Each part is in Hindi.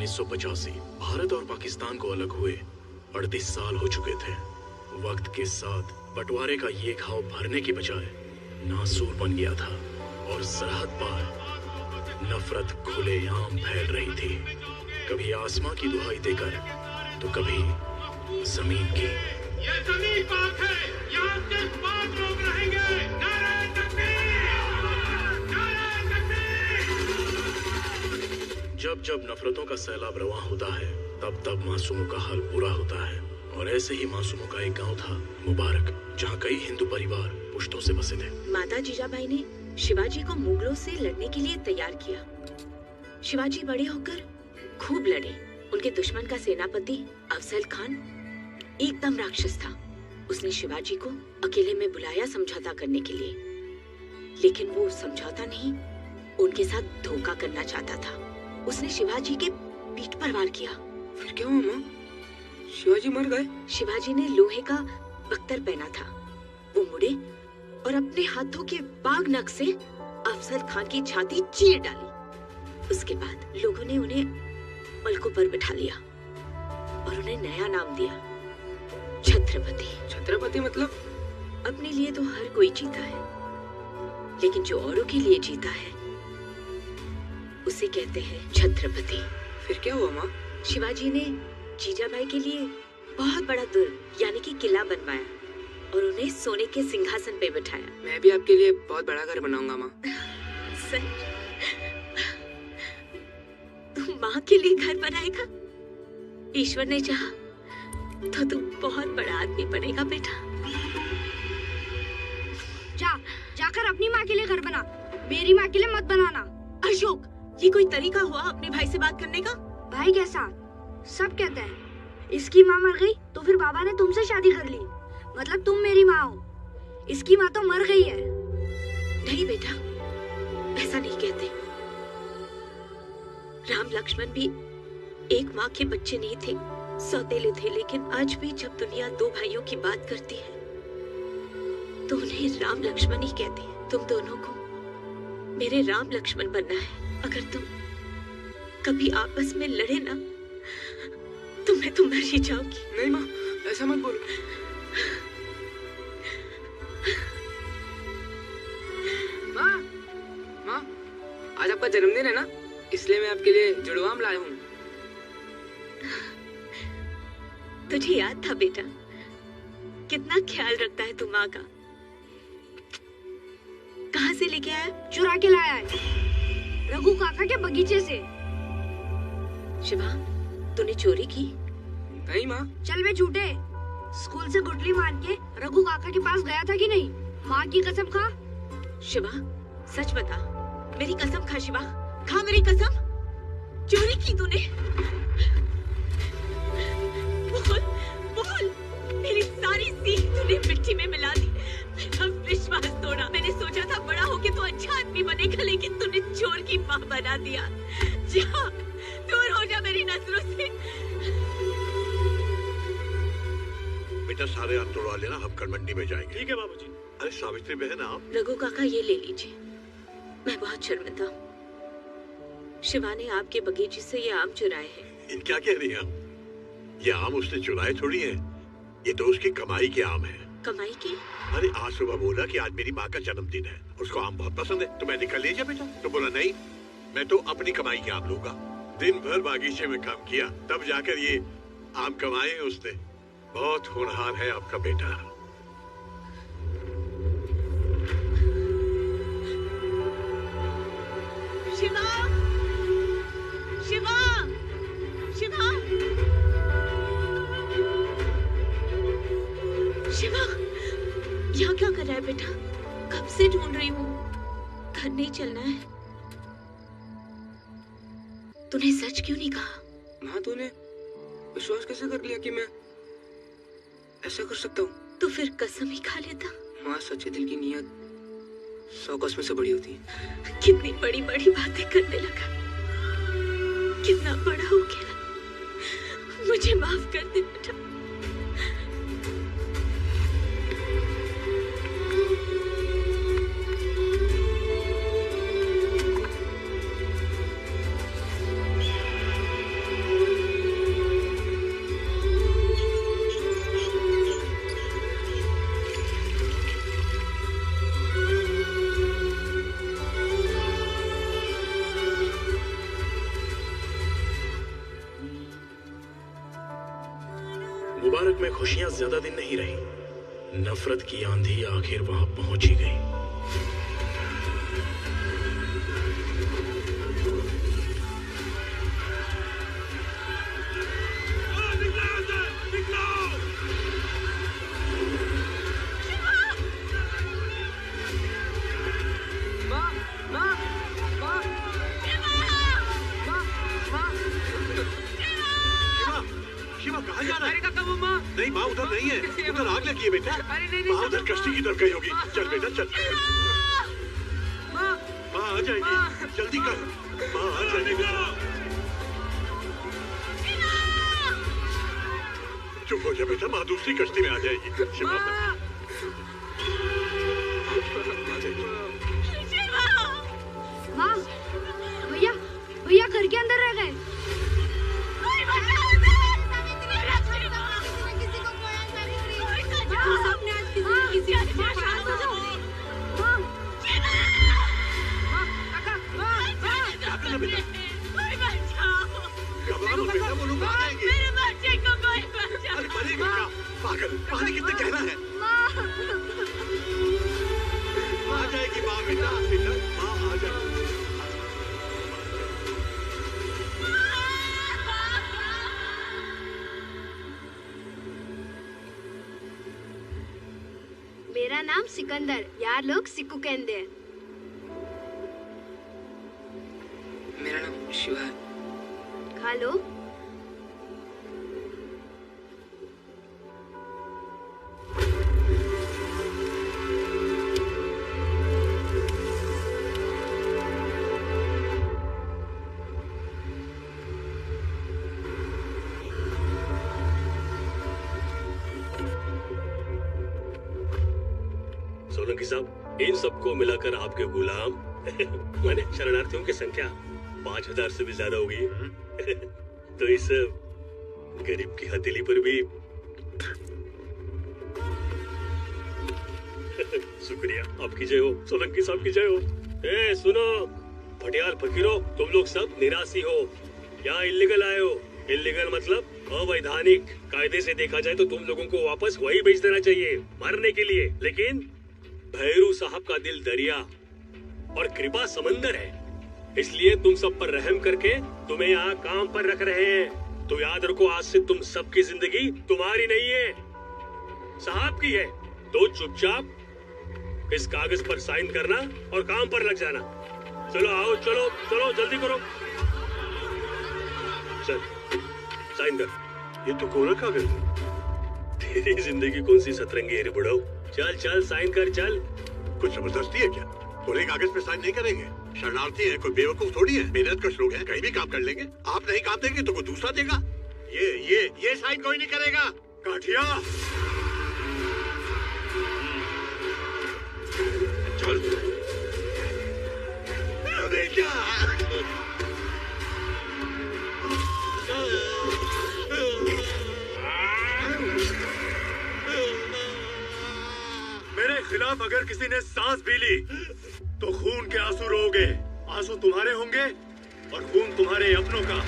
1985 भारत और पाकिस्तान को अलग हुए 38 साल हो चुके थे। वक्त के साथ बंटवारे का ये घाव भरने की बजाय नासूर बन गया था और सरहद पार नफरत खुलेआम फैल रही थी, कभी आसमां की दुहाई देकर तो कभी जमीन की। ये जमीन पाक है, यहाँ सिर्फ पाक लोग रहेंगे। नारे तकबीर! नारे तकबीर! जब जब नफरतों का सैलाब रवां होता है तब तब मासूमों का हाल बुरा होता है। और ऐसे ही मासूमों का एक गांव था मुबारक, जहां कई हिंदू परिवार पुश्तों से बसे थे। माता जीजाबाई ने शिवाजी को मुगलों से लड़ने के लिए तैयार किया। शिवाजी बड़े होकर खूब लड़े। उनके दुश्मन का सेनापति अफजल खान एकदम राक्षस था। उसने शिवाजी को अकेले में बुलाया समझौता करने के लिए, लेकिन वो समझौता नहीं, उनके साथ धोखा करना चाहता था। उसने शिवाजी के पीठ पर वार किया। फिर क्या हुआ माँ? शिवाजी मर गए? शिवाजी ने लोहे का बख्तर पहना था। वो मुड़े और अपने हाथों के बाग नख से अफजल खान की छाती चीर डाली। उसके बाद लोगों ने उन्हें पलकों पर बिठा लिया और उन्हें नया नाम दिया, छत्रपति। छत्रपति मतलब? अपने लिए तो हर कोई जीता है, लेकिन जो औरों के लिए जीता है उसे कहते हैं छत्रपति। फिर क्या हुआ माँ? शिवाजी ने जीजाबाई के लिए बहुत बड़ा दुर्ग यानी कि किला बनवाया और उन्हें सोने के सिंहासन पे बिठाया। मैं भी आपके लिए बहुत बड़ा घर बनाऊंगा माँ। सच? तू माँ के लिए घर बनाएगा? ईश्वर ने चाहा तो तू बहुत बड़ा आदमी बनेगा बेटा। जाकर अपनी माँ के लिए घर बना, मेरी माँ के लिए मत बनाना। अशोक, ये कोई तरीका हुआ अपने भाई से बात करने का? भाई कैसा? सब कहते हैं इसकी माँ मर गई तो फिर बाबा ने तुमसे शादी कर ली, मतलब तुम मेरी माँ हो। इसकी माँ तो मर गई है। नहीं बेटा, ऐसा नहीं कहते। राम लक्ष्मण भी एक माँ के बच्चे नहीं थे, सौतेले थे, लेकिन आज भी जब दुनिया दो भाइयों की बात करती है तो उन्हें राम लक्ष्मण ही कहते हैं। तुम दोनों को मेरे राम लक्ष्मण बनना है। अगर तुम कभी आपस में लड़े ना तो मैं तो मर ही जाऊंगी। नहीं माँ, ऐसा मत बोलो। माँ, माँ, आज आपका जन्मदिन है ना, इसलिए मैं आपके लिए जुड़वा आम लाया हूँ। तुझे याद था बेटा? कितना ख्याल रखता है तू माँ का। कहाँ से लेके आया? चुरा के लाया है, रघु काका के बगीचे से। शिवा, तूने चोरी की? नहीं माँ। चल बे झूठे, स्कूल से गुटली मान के रघु काका के पास गया था कि नहीं? माँ की कसम खा। शिवा, सच बता। मेरी कसम खा शिवा, खा मेरी कसम। चोरी की तूने? बोल, बोल। मेरी सारी सीख तूने मिट्टी में मिला दी। मेरा विश्वास तोड़ा। मैंने सोचा था बड़ा होके तो अच्छा आदमी बनेगा, लेकिन तूने चोर की माँ बना दिया। जा, दूर हो जा मेरी नजरों से। बेटा सारे आप तोड़वा लेना, हम कल मंडी में जाएंगे। ठीक है बाबूजी। अरे सावित्री बहन आप? रघु काका ये ले लीजिए, मैं बहुत शर्मिंदा हूँ। शिवा ने आपके बगीचे से ये आम चुराए हैं। इन क्या कह रही हैं आप? ये आम उसने चुराए थोड़ी है, ये तो उसकी कमाई के आम है। कमाई की? अरे आज सुबह बोला कि आज मेरी माँ का जन्मदिन है, उसको आम बहुत पसंद है, तो मैंने कहा ले जा बेटा। तो बोला नहीं, मैं तो अपनी कमाई के आम लूंगा। दिन भर बागीचे में काम किया, तब जाकर ये आम कमाए उसने। बहुत होनहार है आपका बेटा। शिवा, शिवा, शिवा, शिवा, यहाँ क्या कर रहा है बेटा? कब से ढूंढ रही हूँ। घर नहीं चलना है? तूने सच क्यों नहीं कहा? माँ, तूने विश्वास कैसे कर लिया कि मैं ऐसा कर सकता हूँ? तो फिर कसम ही खा लेता। माँ, सच्चे दिल की नीयत 100 कसम से बड़ी होती है। कितनी बड़ी बड़ी बातें करने लगा, कितना बड़ा हो गया। मुझे माफ कर दे बेटा। मुबारक में खुशियां ज्यादा दिन नहीं रही। नफरत की आंधी आखिर वहां पहुंच ही गई। नहीं माँ उधर नहीं है, उधर आग लगी है बेटा। माँ उधर कश्ती की तरफ गई होगी। चल बेटा चल। माँ आ जाएगी, जल्दी कर। माँ आ जाएगी। चुप हो जा बेटा, माँ दूसरी कश्ती में आ जाएगी। शिवा माँ, भैया भैया घर के अंदर रह गए। पागल, पानी कितना गहरा है। आ जाएगी माँ बेटा, बेटा माँ आ जाएगी। मेरा नाम सिकंदर, यार लोग सिक्कू कहते हैं। मेरा नाम शिवा। खा लो। सोलंकी साहब, इन सबको मिलाकर आपके गुलाम माने शरणार्थियों की संख्या 5000 से भी ज्यादा होगी। तो इस गरीब की हथेली पर भी शुक्रिया। आपकी जय हो, सोलंकी साहब की जय हो। ए सुनो भटियाल फकीरों, तुम लोग सब निराशी हो, यहाँ इल्लीगल आए हो। इल्लीगल मतलब अवैधानिक। कायदे से देखा जाए तो तुम लोगों को वापस वही भेज देना चाहिए मरने के लिए, लेकिन भैरू साहब का दिल दरिया और कृपा समंदर है, इसलिए तुम सब पर रहम करके तुम्हें यहाँ काम पर रख रहे हैं। तो याद रखो, आज से तुम सबकी जिंदगी तुम्हारी नहीं है, साहब की है। तो चुपचाप इस कागज पर साइन करना और काम पर लग जाना। चलो आओ, चलो चलो जल्दी करो। चल साइन कर। ये तो कोरा कागज है। तेरी जिंदगी कौन सी सतरंगी है रे बुढ़ाऊ। चल चल साइन कर चल। कुछ जबरदस्ती है क्या? कोरे कागज पे साइन नहीं करेंगे। शरणार्थी है, कोई बेवकूफ थोड़ी है। मेहनतकश लोग हैं, कहीं भी काम कर लेंगे। आप नहीं काम देंगे तो कोई दूसरा देगा। ये साइन कोई नहीं करेगा। काठिया चल। अरे क्या मेरे खिलाफ अगर किसी ने सांस भी ली तो खून के आंसू रोगे। आंसू तुम्हारे होंगे और खून तुम्हारे अपनों का।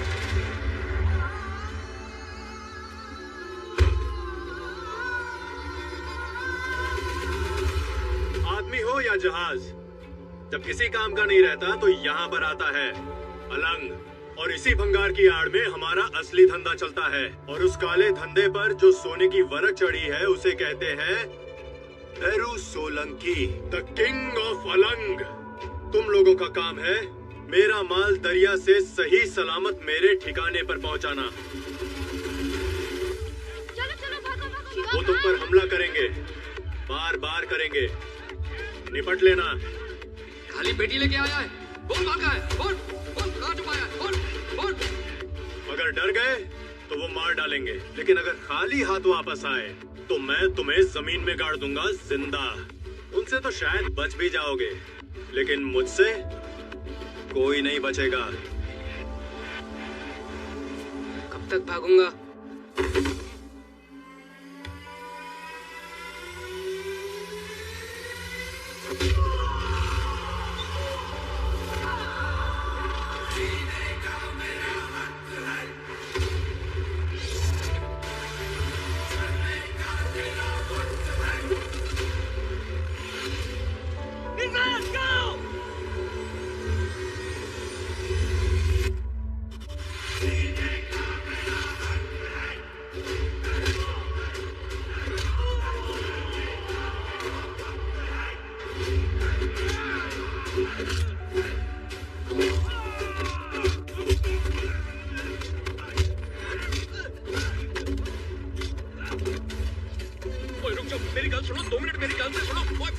आदमी हो या जहाज, जब किसी काम का नहीं रहता तो यहाँ पर आता है अलंग। और इसी भंगार की आड़ में हमारा असली धंधा चलता है। और उस काले धंधे पर जो सोने की वरक चढ़ी है उसे कहते हैं Bhairu Solanki, the king of Alang. तुम लोगों का काम है मेरा माल दरिया से सही सलामत मेरे ठिकाने पर पहुंचाना। चलो चलो भागो भागो। वो तुम पर हमला करेंगे, बार बार करेंगे, निपट लेना। खाली बेटी लेके आया है, बोल भागा है, बोल बोल कहाँ छुपाया है, बोल बोल। अगर डर गए तो वो मार डालेंगे, लेकिन अगर खाली हाथ वापस आए तो मैं तुम्हें जमीन में गाड़ दूंगा जिंदा। उनसे तो शायद बच भी जाओगे, लेकिन मुझसे कोई नहीं बचेगा। कब तक भागूंगा? सुनो 2 मिनट मेरी गल से सुनो। ओए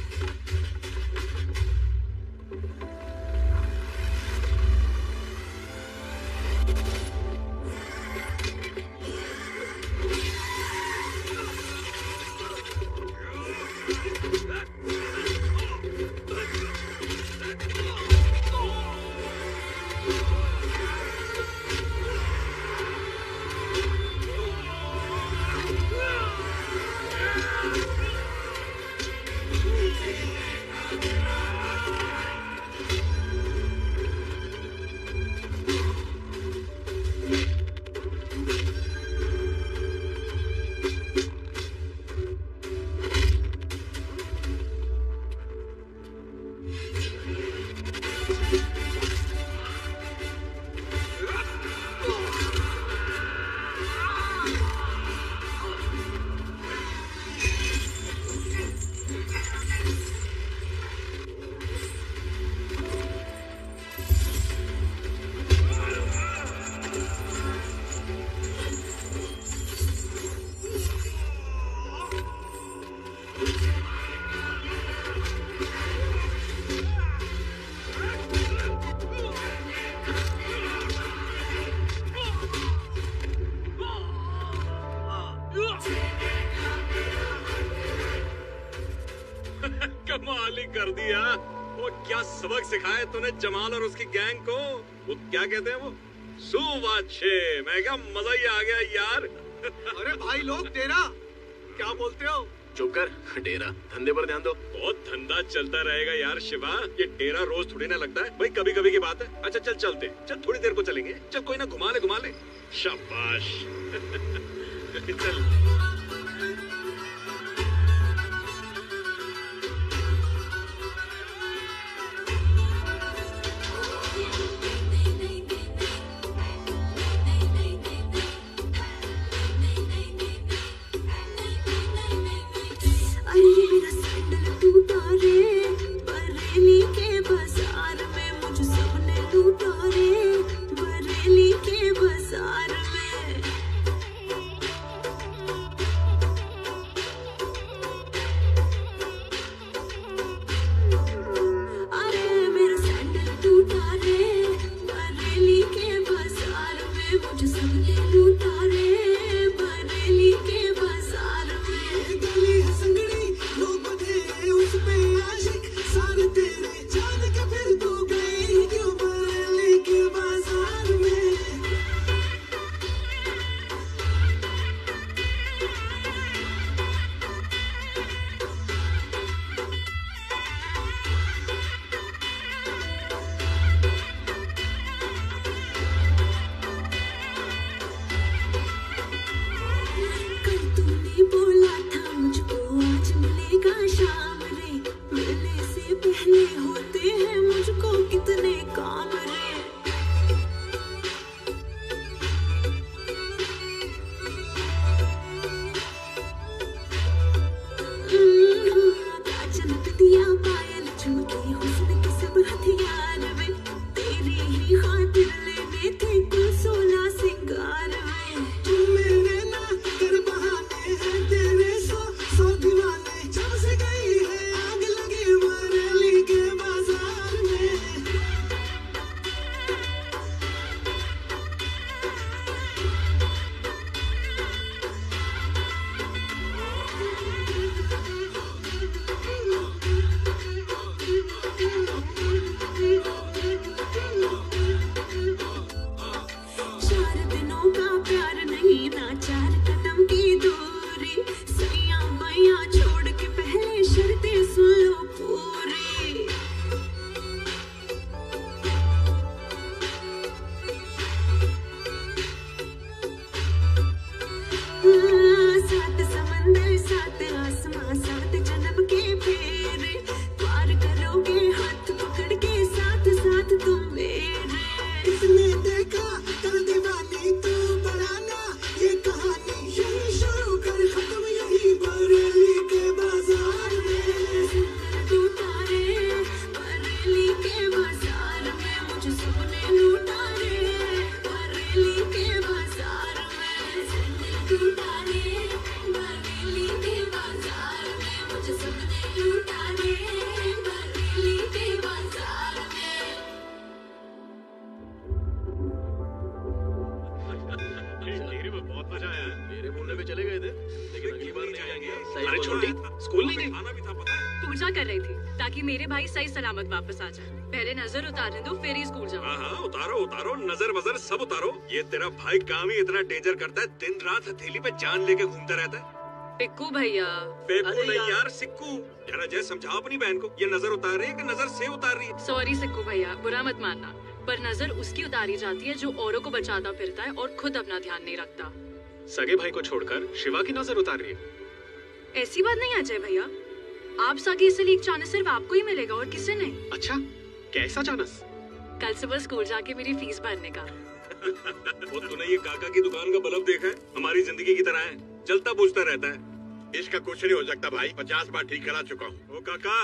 कमाल ही कर दिया। वो क्या सबक सिखाया तूने जमाल और उसकी गैंग को? वो क्या कहते हैं वो? सुवाचे। मैं क्या मजा ही आ गया यार। अरे भाई लोग तेरा क्या बोलते हो? चुप कर, डेरा धंधे पर ध्यान दो। बहुत धंधा चलता रहेगा यार शिवा, ये डेरा रोज थोड़ी ना लगता है भाई, कभी कभी की बात है। अच्छा चल चलते, चल थोड़ी देर को चलेंगे, चल कोई ना घुमा ले। शाबाश। चल बरेली के बाजार में मुझ सबने लूटा रे, बरेली के बाजार में। टिहरी में बहुत मजा आया है। मेरे बोलने पे चले गए थे, लेकिन अगली बार नहीं आएंगे। अरे छोटी, स्कूल नहीं गई? खाना भी था पता है। पूजा कर रही थी ताकि मेरे भाई सही सलामत वापस आ जाए। पहले नजर उतारने दो, फिर ही स्कूल जाओ। हाँ उतारो उतारो, नजर वजर सब उतारो। ये तेरा भाई काम ही इतना डेंजर करता है, दिन रात हथेली पे जान लेके घूमता रहता है। पिक्कू भैया। बेकू नहीं यार, सिक्कू। जरा जय समझाओ अपनी बहन को, ये नजर उतार रही है कि नजर से उतार रही है? सॉरी सिक्कू भैया, बुरा मत मानना, पर नजर उसकी उतारी जाती है जो औरों को बचाता फिरता है और खुद अपना ध्यान नहीं रखता। सगे भाई को छोड़कर शिवा की नजर उतार रही है। ऐसी बात नहीं अजय भैया, आप सगे इसलिए एक चांस सिर्फ आपको ही मिलेगा और किसी नहीं। अच्छा, कैसा चानस? कल सुबह स्कूल जाके मेरी फीस भरने का। वो तूने ये काका की दुकान का बल्ब देखा है? हमारी जिंदगी की तरह है, जलता बुझता रहता है। इसका कुछ नहीं हो सकता भाई, 50 बार ठीक करा चुका हूँ। ओ काका,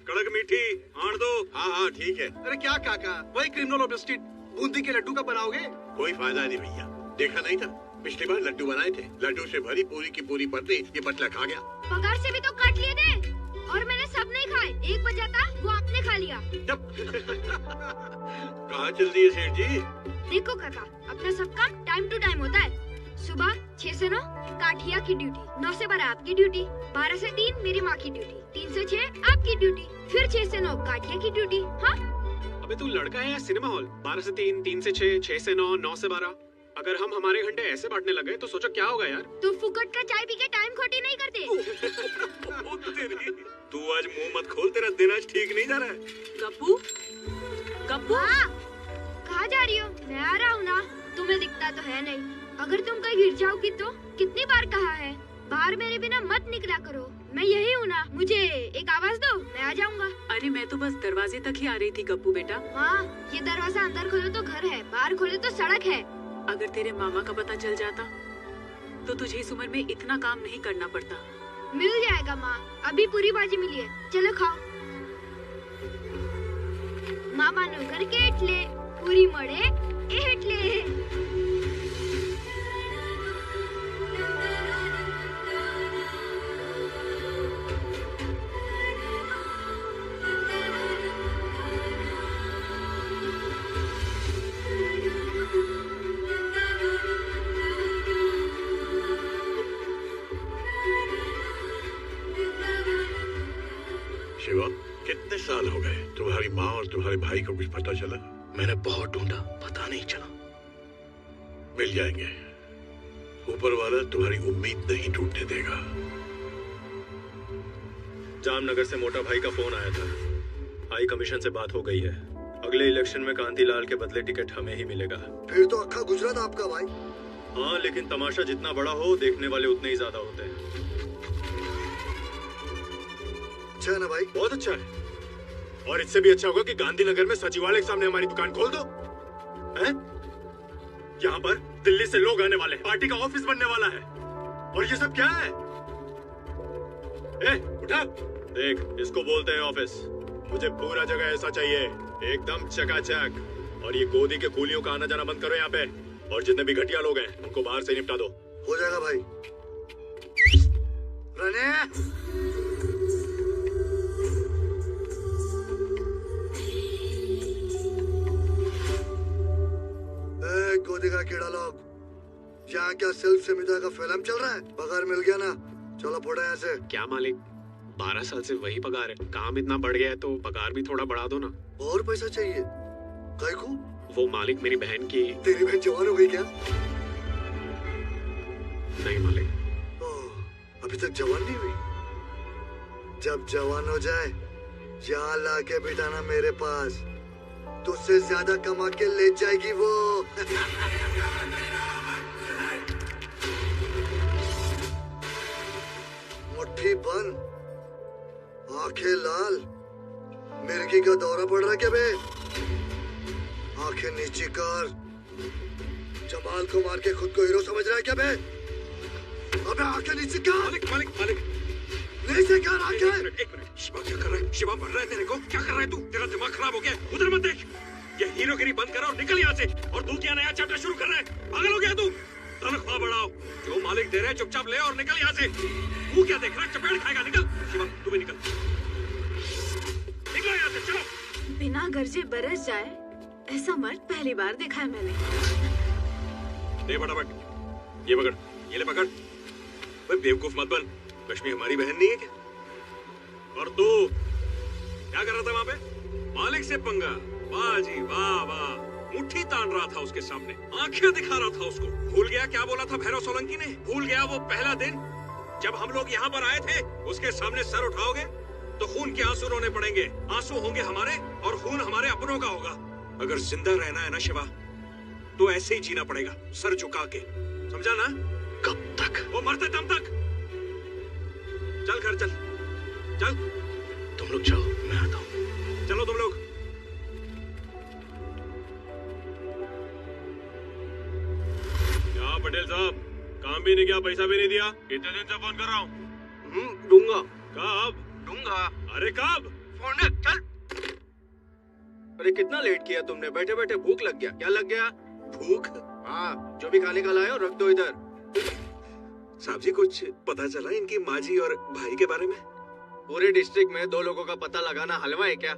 कड़क मीठी आण दो। हाँ हाँ ठीक है। अरे क्या काका, वही criminal of the street Bundi के लड्डू का बनाओगे? कोई फायदा नहीं भैया, देखा नहीं था पिछली बार लड्डू बनाए थे, लड्डू से भरी पूरी की पूरी पत्नी ये पतला खा गया। पगार से भी तो काट लिए थे और मैंने सब नहीं खाए, एक बचा था वो आपने खा लिया। कहाँ चल रही है सेठ जी? देखो काका, अपना सब काम टाइम टू टाइम होता है। सुबह 6 से 9 काठिया की ड्यूटी, 9 से 12 आपकी ड्यूटी, 12 से 3 मेरी माँ की ड्यूटी, 3 से 6 आपकी ड्यूटी, फिर 6 से 9 काठिया की ड्यूटी। हाँ अबे तू लड़का है या सिनेमा हॉल? 12 से 3, 3 से 6, 6 से 9, 9 से 12। अगर हम हमारे घंटे ऐसे बांटने लगे तो सोचो क्या होगा यार। तो फुकट का चाय पी के टाइम खोटी नहीं करते। तू आज मुंह मत खोल, तेरा दिन आज ठीक नहीं जा रहा है। गप्पू, गप्पू। कहाँ जा रही हो? मैं आ रहा हूँ ना, तुम्हें दिखता तो है नहीं। अगर तुम कहीं गिर जाओगी तो कितनी बार कहा है, बाहर मेरे बिना मत निकला करो। मैं यही हूँ ना, मुझे एक आवाज दो, मैं आ जाऊंगा। अरे मैं तो बस दरवाजे तक ही आ रही थी गप्पू बेटा। हाँ, ये दरवाजा अंदर खोलो तो घर है, बाहर खोलो तो सड़क है। अगर तेरे मामा का पता चल जाता तो तुझे इस उम्र में इतना काम नहीं करना पड़ता। मिल जाएगा माँ, अभी पूरी बाजी मिली है, चलो खाओ। मामा नो करके एटले, पूरी मड़े एटले। शिवा, कितने साल हो गए तुम्हारी माँ और तुम्हारे भाई को कुछ पता चला? मैंने बहुत ढूंढा, पता नहीं चला। मिल जाएंगे, ऊपर वाला तुम्हारी उम्मीद नहीं टूटने देगा। जामनगर से मोटा भाई का फोन आया था, हाई कमीशन से बात हो गई है। अगले इलेक्शन में कांतीलाल के बदले टिकट हमें ही मिलेगा। फिर तो अक्खा गुजरात आपका भाई। हाँ, लेकिन तमाशा जितना बड़ा हो, देखने वाले उतने ही ज्यादा होते हैं। अच्छा है ना भाई? बहुत अच्छा है, और इससे भी अच्छा होगा कि गांधीनगर में सचिवालय के सामने हमारी दुकान खोल दो। हैं? यहाँ पर दिल्ली से लोग आने वाले हैं, पार्टी का ऑफिस बनने वाला है, और ये सब क्या है? उठा, देख, इसको बोलते हैं ऑफिस। मुझे पूरा जगह ऐसा चाहिए, एकदम चकाचक। और ये गोदी के कूलियों का आना जाना बंद करो यहाँ पे, और जितने भी घटिया लोग हैं उनको बाहर से निपटा दो। हो जाएगा भाई। रने गोदी का कीड़ा लोग, यहाँ क्या सेल्फ समिता का फिल्म चल रहा है? पगार मिल गया ना, चलो फोड़ा यहाँ से। क्या मालिक, 12 साल से वही पगार है, काम इतना बढ़ गया है तो पगार भी थोड़ा बढ़ा दो ना। और पैसा चाहिए? काय को? वो मालिक मेरी बहन की। तेरी बहन जवान हो गई क्या? नहीं मालिक। अभी तक जवान नहीं हुई? जब जवान हो जाए यहाँ लाके बिठाना मेरे पास, तुझसे ज्यादा कमा के ले जाएगी वो। मुट्ठी बंद, आंखें लाल, मिर्गी का दौरा पड़ रहा क्या बे? आंखें नीची कर, जमाल को मार के खुद को हीरो समझ रहा है क्या बे? अबे आंखें नीची कर। मालिक मालिक मालिक, नीचे कर आंखें। एक मिनट, शिवा क्या कर रहा है? शिवा मर रहा है तेरे को? क्या कर रहा है तू? तेरा दिमाग खराब हो गया, उधर मत देख। ये हीरोगिरी बंद करो और निकल यहाँ से। और तू क्या नया चैप्टर शुरू कर रहा है? पागल हो गया तू? तनख्वाह बढ़ाओ, जो मालिक दे रहे हैं चुपचाप ले और निकल यहाँ से। तू क्या देख रहा है? चपेट खाएगा, निकल। शिवा तू भी निकल, निकलो यहाँ से, चलो। बिना गरजे बरस जाए ऐसा मर्द पहली बार देखा है मैंने। दे फटाफट, ये पकड़, ये ले पकड़। भाई बेवकूफ मत बन, कश्मीर हमारी बहन नहीं है क्या? और तू क्या कर रहा था वहाँ पे? मालिक से पंगा। वाह जी वाह वाह, मुट्ठी तान रहा था उसके सामने, आंखें दिखा रहा था उसको। भूल गया क्या बोला था भैरव सोलंकी ने? भूल गया वो पहला दिन जब हम लोग यहाँ पर आए थे? उसके सामने सर उठाओगे तो खून के आंसू रोने पड़ेंगे। आंसू होंगे हमारे और खून हमारे अपनों का होगा। अगर जिंदा रहना है ना शिवा, तो ऐसे ही जीना पड़ेगा, सर झुका के, समझा ना? कब तक? वो मरते दम तक। चल घर चल, चल। तुम लोग जाओ, मैं आता हूँ। चलो तुम लोग। क्या पटेल साहब, काम भी नहीं किया, पैसा भी नहीं दिया? कितने दिन से फोन कर रहा हूँ। दूंगा। कब दूंगा? अरे कब? फोन चल। अरे कितना लेट किया तुमने? बैठे बैठे भूख लग गया। क्या लग गया? भूख? हाँ, जो भी खाने का लाए हो रख दो इधर। साहब जी, कुछ पता चला इनकी माँ जी और भाई के बारे में? पूरे डिस्ट्रिक्ट में 2 लोगों का पता लगाना हलवा है क्या?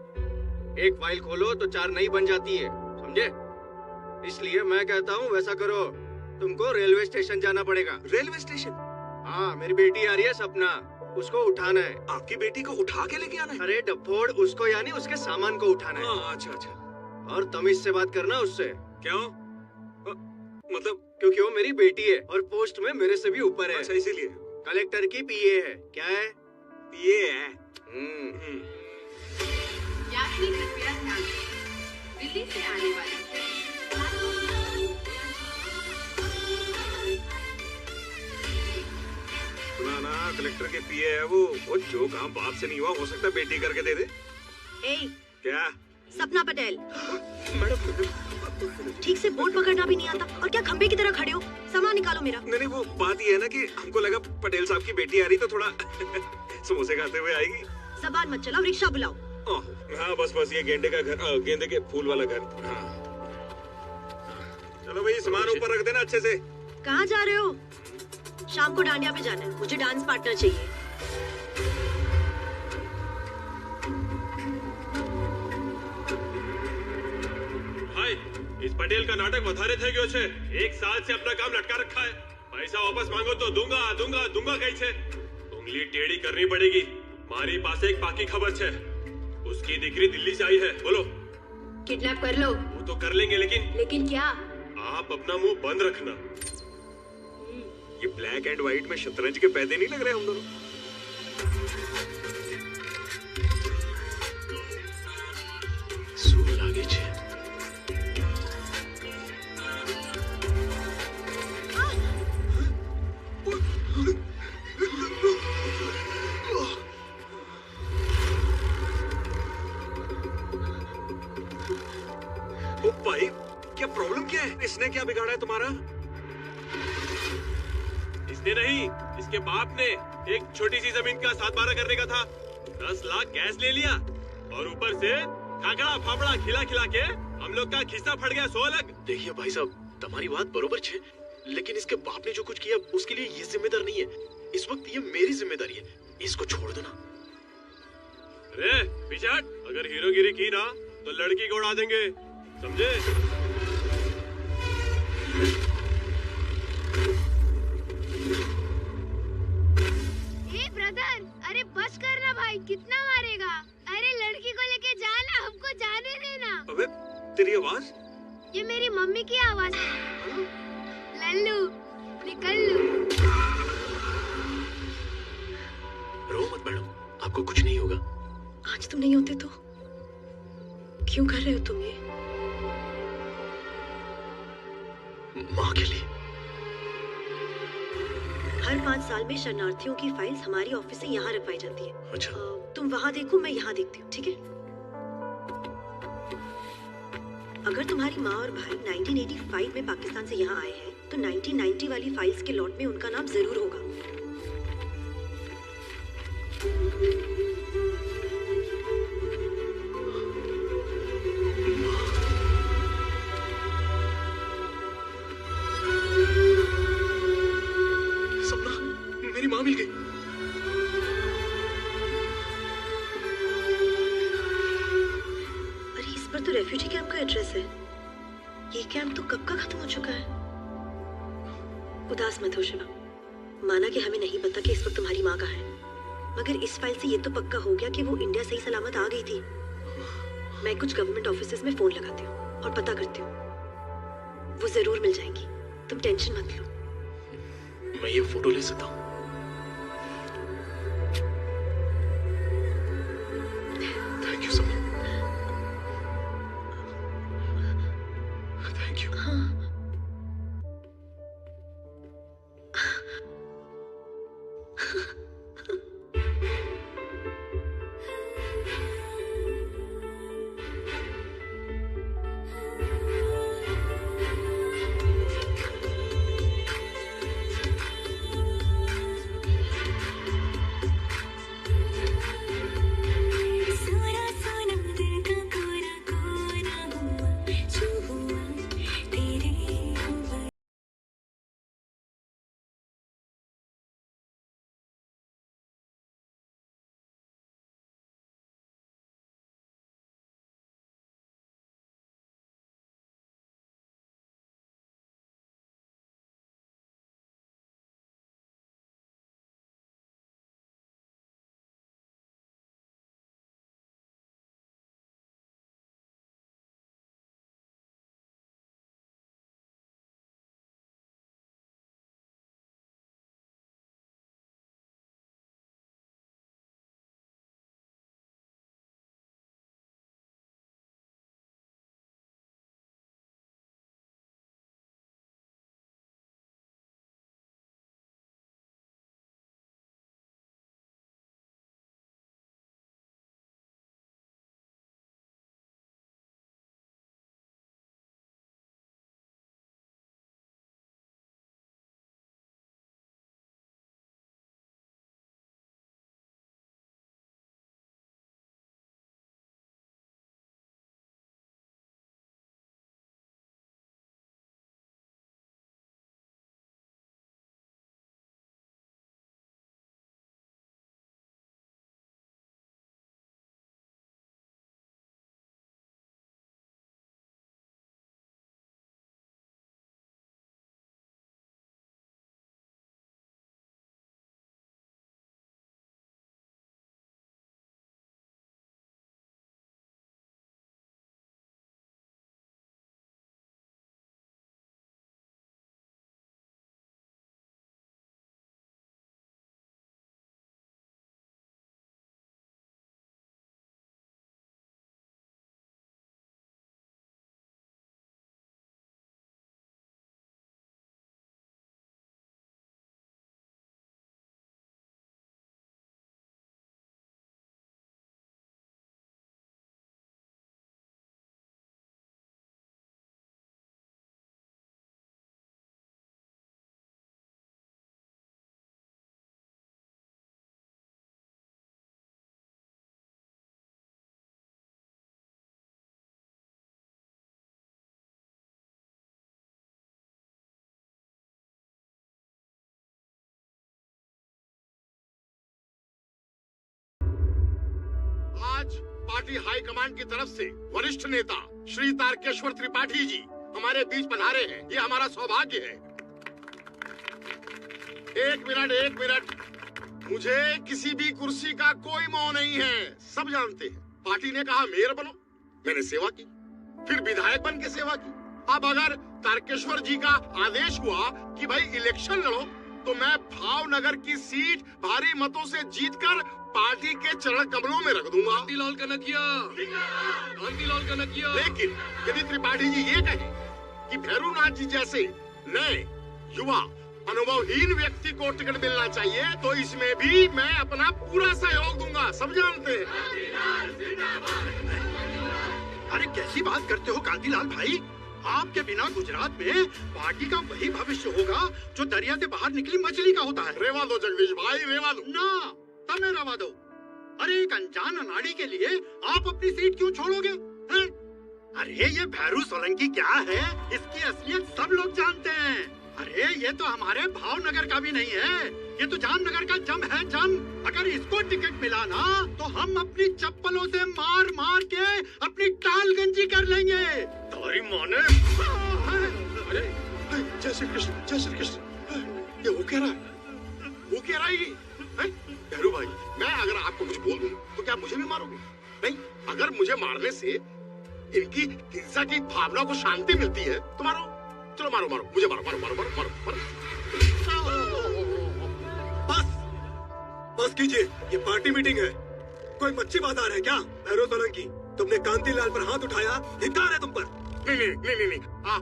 एक फाइल खोलो तो 4 नई बन जाती है, समझे? इसलिए मैं कहता हूँ वैसा करो, तुमको रेलवे स्टेशन जाना पड़ेगा। Railway station? हाँ, मेरी बेटी आ रही है सपना, उसको उठाना है। आपकी बेटी को उठा के लेके आना है? अरे डफोड़, उसको यानी उसके सामान को उठाना है। अच्छा अच्छा। और तमीज से बात करना उससे। क्यों? मतलब क्योंकि वो मेरी बेटी है और पोस्ट में मेरे से भी ऊपर है। अच्छा, इसीलिए। कलेक्टर की पीए है। क्या है? पीए है। यात्री कृपया ध्यान दें, दिल्ली से आने वाली सुना ना, कलेक्टर के पीए है वो जो काम बाप से नहीं हुआ हो सकता बेटी करके दे दे। क्या? सपना पटेल। मैडम, ठीक से बोर्ड पकड़ना भी नहीं आता और क्या खंबे की तरह खड़े हो? सामान निकालो मेरा। नहीं, वो बात ये है ना कि हमको लगा पटेल साहब की बेटी आ रही तो थोड़ा समोसे खाते हुए आएगी। जबान मत चलाओ, रिक्शा बुलाओ। हाँ बस ये गेंदे का घर, गेंदे के फूल वाला घर। हाँ। चलो भाई, सामान ऊपर रख देना अच्छे से। कहाँ जा रहे हो? शाम को डांडिया पे जाना है, मुझे डांस पार्टनर चाहिए। इस पटेल का नाटक વધારે થઈ ગયો છે। 1 साल से अपना काम लटका रखा है। पैसा वापस मांगो तो दूंगा कहीं से। उंगली टेढ़ी करनी पड़ेगी। मारी पास एक पाकी खबर है, उसकी दिकरी दिल्ली से आई है। बोलो। किडनैप कर लो। वो तो कर लेंगे, लेकिन क्या? आप अपना मुंह बंद रखना। ये ब्लैक एंड व्हाइट में शतरंज के पैदे नहीं लग रहे हम दोनों? सूर लागे छे। भाई, क्या प्रॉब्लम क्या है? इसने क्या बिगाड़ा है तुम्हारा? इसने नहीं, इसके बाप ने। एक छोटी सी जमीन का 7-12 करने का था, 10 लाख गैस ले लिया और ऊपर से खाकड़ा फाफड़ा खिला के हम लोग का खिस्सा फट गया 100 अलग। देखिए भाई साहब, तुम्हारी बात बरोबर है, लेकिन इसके बाप ने जो कुछ किया उसके लिए ये जिम्मेदार नहीं है। इस वक्त ये मेरी जिम्मेदारी है, इसको छोड़ दो ना। अरे पिछाड़, अगर हीरोगिरी की ना तो लड़की को उड़ा देंगे, समझे? ब्रदर, अरे बस करना भाई, कितना मारेगा? अरे लड़की को लेके जाना, हमको जाने देना। अबे तेरी आवाज? ये मेरी मम्मी की आवाज है। लल्लू, निकल लू। रो मत मैडम, आपको कुछ नहीं होगा। आज तुम नहीं होते तो क्यों कर रहे हो तुम ये? माँ के लिए। हर 5 साल में शरणार्थियों की फाइल्स हमारी ऑफिस से यहाँ रखवाई जाती है। अच्छा। तुम वहाँ देखो, मैं यहाँ देखती हूँ, ठीक है? अगर तुम्हारी माँ और भाई 1985 में पाकिस्तान से यहाँ आए हैं, तो 1990 वाली फाइल्स के लॉट में उनका नाम जरूर होगा। मेरी माँ मिल गई। अरे इस पर तो रेफ्यूजी कैंप का एड्रेस है। ये कैंप तो कब का खत्म हो चुका है। उदास मत हो शिवा। माना कि हमें नहीं पता कि इस वक्त तुम्हारी माँ कहाँ है, मगर इस फाइल से ये तो पक्का हो गया कि वो इंडिया सही सलामत आ गई थी। मैं कुछ गवर्नमेंट ऑफिसेज में फोन लगाती हूँ और पता करती हूँ, वो जरूर मिल जाएंगी, तुम टेंशन मत लो। मैं ये फोटो ले सकता हूँ? Thank you sir. Thank you. आज पार्टी हाई कमांड की तरफ से वरिष्ठ नेता श्री तारकेश्वर त्रिपाठी जी हमारे बीच पधारे हैं। ये हमारा सौभाग्य है। एक मिनट, मुझे किसी भी कुर्सी का कोई मोह नहीं है। सब जानते हैं, पार्टी ने कहा मेयर बनो, मैंने सेवा की, फिर विधायक बन के सेवा की। अब अगर तारकेश्वर जी का आदेश हुआ कि भाई इलेक्शन लड़ो, तो मैं भावनगर की सीट भारी मतों से जीतकर पार्टी के चरण कमलों में रख दूंगा। कांतिलाल कनकिया। लेकिन यदि त्रिपाठी जी ये कहें कि भैरूनाथ जी जैसे नए युवा अनुभवहीन व्यक्ति को टिकट मिलना चाहिए, तो इसमें भी मैं अपना पूरा सहयोग दूंगा। सब जानते हैं। अरे कैसी बात करते हो कांतिलाल भाई, आपके बिना गुजरात में पार्टी का वही भविष्य होगा जो दरिया से बाहर निकली मछली का होता है। रेवा दो जगदीश भाई, रेवा दो ना, तब मैं रवा दो। अरे एक अनजान अनाड़ी के लिए आप अपनी सीट क्यों छोड़ोगे हैं? अरे ये भैरू सोलंकी क्या है, इसकी असलियत सब लोग जानते हैं। अरे ये तो हमारे भावनगर का भी नहीं है, ये तो जामनगर का जम है जम। अगर इसको टिकट मिला ना, तो हम अपनी चप्पलों से मार मार के अपनी टाल गंजी कर लेंगे। तुम्हारी माँ ने। अरे जय श्री कृष्ण, जय श्री कृष्ण। ये वो कह रहा है, वो कह रहा है ये। भैरू भाई, मैं अगर आपको कुछ बोल दूं तो क्या मुझे भी मारोगे? नहीं, अगर मुझे मारने से इनकी हिंसा की भावना को शांति मिलती है तो मारो। चलो मारो मारो, मुझे मारो मारो मारो मारो मारो मारो। बस कीजिए, ये पार्टी मीटिंग है, कोई मच्छी बाजार है क्या? भैरव सोलंकी, तुमने कांतिलाल पर हाथ उठाया, धिक्कार है तुम पर। नहीं,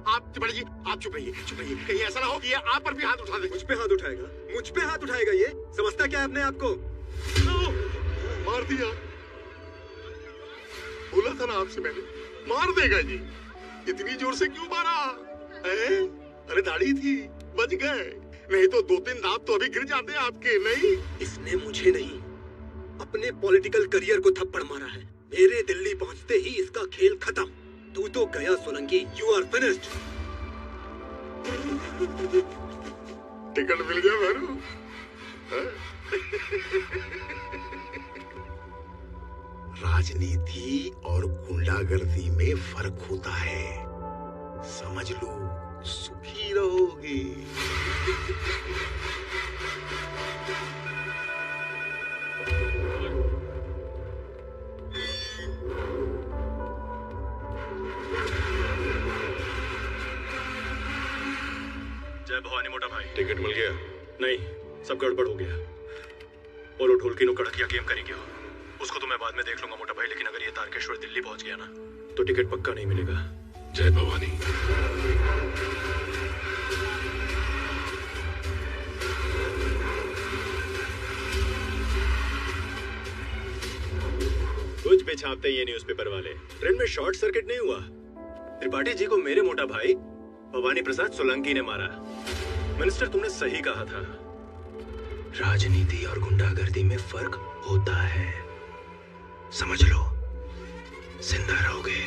आप त्रिपाठी जी, आप चुप रहिए, चुप रहिए। कहीं ऐसा ना हो कि ये आप पर भी हाथ उठा दे। मुझ पे हाथ उठाएगा? मुझ पे हाथ उठाएगा ये? समझता क्या है अपने आप को? मार दिया, बोला था ना आपसे मैंने, मार देगा जी। इतनी जोर से क्यों मारा? अरे दाढ़ी थी, बच गए, नहीं तो 2-3 दांत तो अभी गिर जाते हैं आपके। नहीं, इसने मुझे नहीं, अपने पॉलिटिकल करियर को थप्पड़ मारा है। मेरे दिल्ली पहुंचते ही इसका खेल खत्म। तू तो गया Solanki, you are finished. Ticket मिल गया भैरू। राजनीति और गुंडागर्दी में फर्क होता है, समझ लो, सुखी रहोगे। जय भवानी मोटा भाई। टिकट मिल गया? नहीं, सब गड़बड़ हो गया। और वो ढोलकी नो कड़किया गेम करेंगे हो, उसको तो मैं बाद में देख लूंगा मोटा भाई, लेकिन अगर ये तारकेश्वर दिल्ली पहुंच गया ना तो टिकट पक्का नहीं मिलेगा। जय भवानी। कुछ भी छापते ये न्यूज़पेपर वाले। ट्रेन में शॉर्ट सर्किट नहीं हुआ, त्रिपाठी जी को मेरे मोटा भाई भवानी प्रसाद सोलंकी ने मारा। मिनिस्टर, तुमने सही कहा था, राजनीति और गुंडागर्दी में फर्क होता है, समझ लो, जिंदा रहोगे।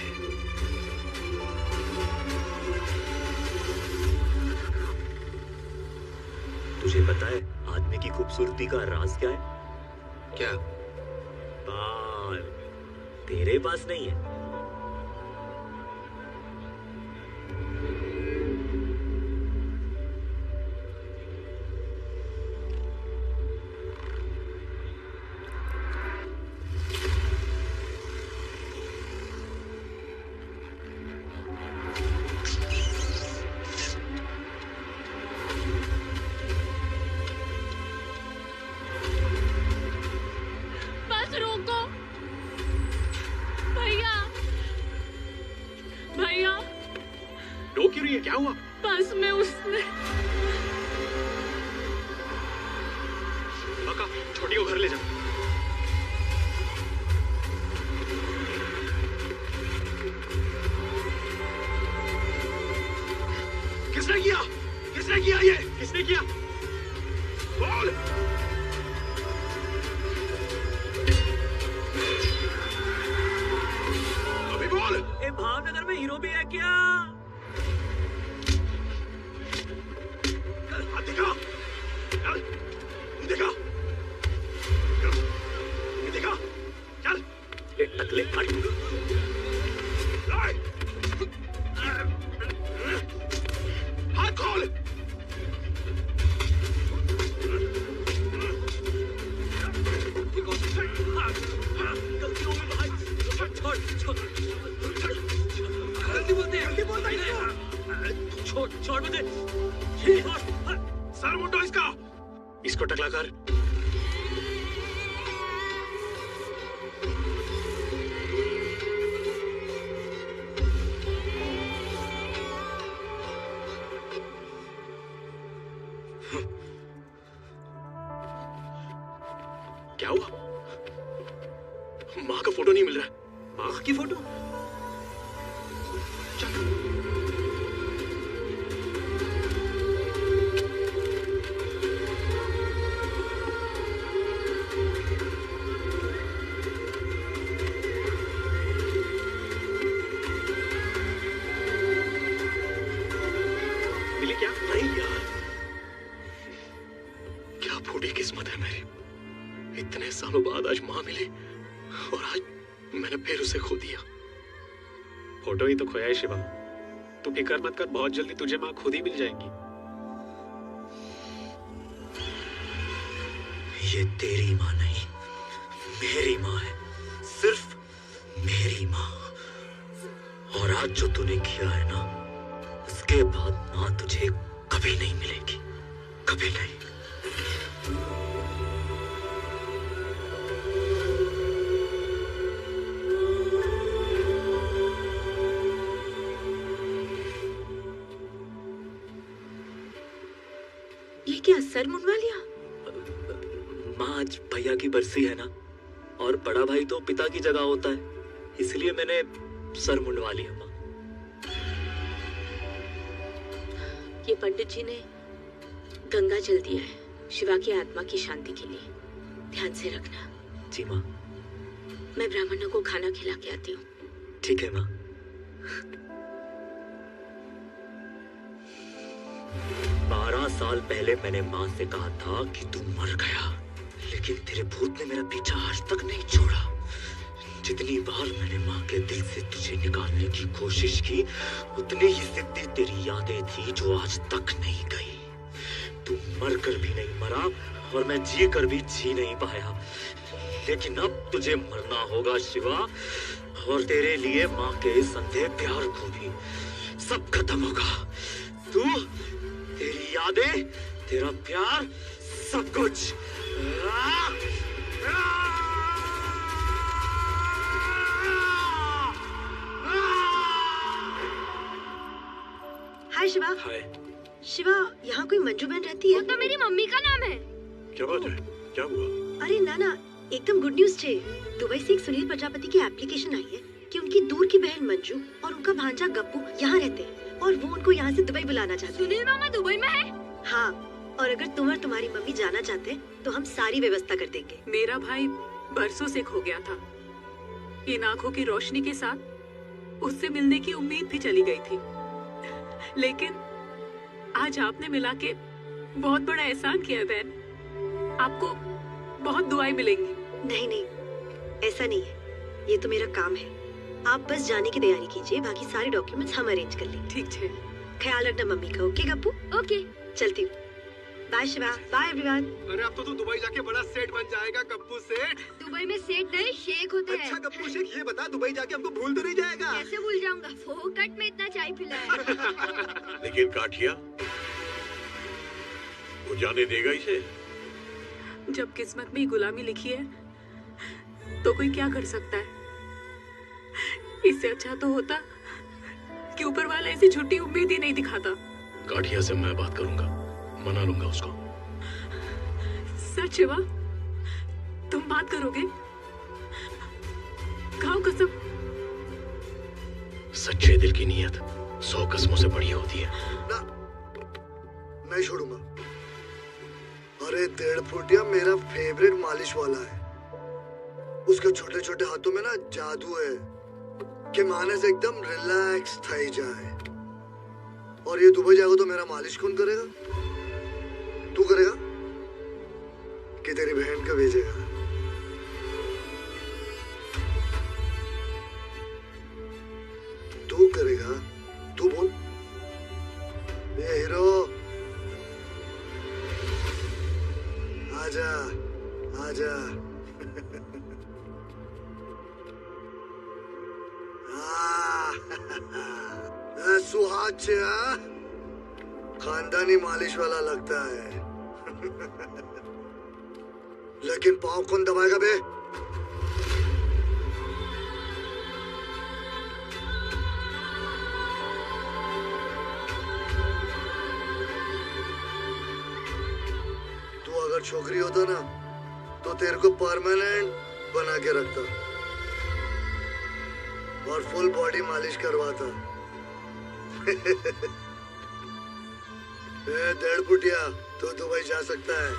तुझे पता है आदमी की खूबसूरती का राज क्या है? क्या? बाल। तेरे पास नहीं है। क्या हुआ? बस में उसने काका, छोटी को घर ले जा। किसने किया? किसने किया ये? किसने किया? बोल। अभी बोल। ए, भावनगर में हीरो भी है क्या? दिखा, दिखा, दिखा, चल, ये टकले हट। हाथ खोल। छोड़ मुझे। सर मुंडो इसका। इसको टकला कर। क्या हुआ? माँ का फोटो नहीं मिल रहा। माँ की फोटो? मिली क्या? नहीं यार, क्या फूटी किस्मत है मेरी। इतने सालों बाद आज माँ मिली और आज मैंने फिर उसे खो दिया। फोटो ही तो खोया है शिवा, तू फिक्र मत कर, बहुत जल्दी तुझे माँ खुद ही मिल जाएंगी। ये तेरी माँ नहीं, मेरी माँ है, सिर्फ मेरी माँ। और आज जो तूने किया है ना, उसके बाद माँ तुझे कभी नहीं मिलेगी, कभी नहीं। ये क्या सर मुंडवा लिया? माँ आज भैया की बरसी है ना, और बड़ा भाई तो पिता की जगह होता है, इसलिए मैंने सर मुंडवा लिया माँ। ये पंडित जी ने गंगा जल दिया है शिवा की आत्मा की शांति के लिए, ध्यान से रखना। जी माँ। मैं ब्राह्मणों को खाना खिला के आती हूँ। ठीक है माँ। 12 साल पहले मैंने माँ से कहा था कि तू मर गया, लेकिन तेरे भूत ने मेरा पीछा आज तक नहीं छोड़ा। जितनी बार मैंने माँ के दिल से तुझे निकालने की कोशिश की, उतनी ही जिद्दी तेरी यादें थी जो आज तक नहीं गई। तू मर कर भी नहीं मरा और मैं जी कर भी जी नहीं पाया, लेकिन अब तुझे मरना होगा शिवा, और तेरे लिए माँ के इस अंधे प्यार को भी सब खत्म होगा। तू, तेरी यादें, तेरा प्यार, सब कुछ। हाय शिवा। हाय। शिवा, यहाँ कोई मंजू बहन रहती है? वो तो मेरी मम्मी का नाम है। क्या बात है? क्या हुआ? अरे ना, एकदम गुड न्यूज छे। दुबई से एक सुनील प्रजापति की एप्लीकेशन आई है कि उनकी दूर की बहन मंजू और उनका भांजा गप्पू यहाँ रहते हैं, और वो उनको यहाँ से दुबई बुलाना चाहते हैं। सुनील मामा दुबई में है? हाँ, और अगर तुम और तुम्हारी मम्मी जाना चाहते हैं तो हम सारी व्यवस्था कर देंगे। मेरा भाई बरसों से खो गया था। इन आंखों की रोशनी के साथ उससे मिलने की उम्मीद भी चली गई थी, लेकिन आज आपने मिला के बहुत बड़ा एहसान किया बहन। आपको बहुत दुआएं मिलेंगी। नहीं, ऐसा नहीं है, ये तो मेरा काम है। आप बस जाने की तैयारी कीजिए, बाकी सारे डॉक्यूमेंट्स हम अरेंज कर लेंगे। ठीक है। ख्याल रखना मम्मी का। ओके गप्पू? ओके, चलती हूँ। बाय शिवा। Bye everyone. अरे अब तो तू दुबई जाके बड़ा सेठ बन जाएगा, गप्पू सेठ। दुबई में सेठ नहीं शेख होते हैं। अच्छा गप्पू शेख, ये बता दुबई जाके हमको भूल तो नहीं जाएगा? कैसे भूल जाऊंगा, फोकट में इतना चाय पिलाया। लेकिन काठिया, वो जाने देगा इसे? जब किस्मत में गुलामी लिखी है तो कोई क्या कर सकता है। इससे अच्छा तो होता कि ऊपर वाला ऐसी झूठी उम्मीद ही नहीं दिखाता। काठिया से मैं बात करूंगा, मना लूंगा उसको। सच शिवा, तुम बात करोगे? खाओ कसम। सच्चे दिल की नीयत 100 कसमों से बड़ी होती है। ना, नहीं छोड़ूंगा। अरे 1.5 फुटिया मेरा फेवरेट मालिश वाला है। उसके छोटे छोटे हाथों में ना जादू है कि माने से एकदम रिलैक्स थई जाए। और ये दुबई जाएगा तो मेरा मालिश कौन करेगा? तू करेगा कि तेरी बहन को भेजेगा? तू करेगा? तू बोल। ये हीरो, आजा आजा। सुहाग छे, खानदानी मालिश वाला लगता है। लेकिन पाँव कौन दबाएगा बे? तू अगर छोकरी होता ना तो तेरे को परमानेंट बना के रखता और फुल बॉडी मालिश करवाता। 1.5 फुटिया तो दुबई जा सकता है।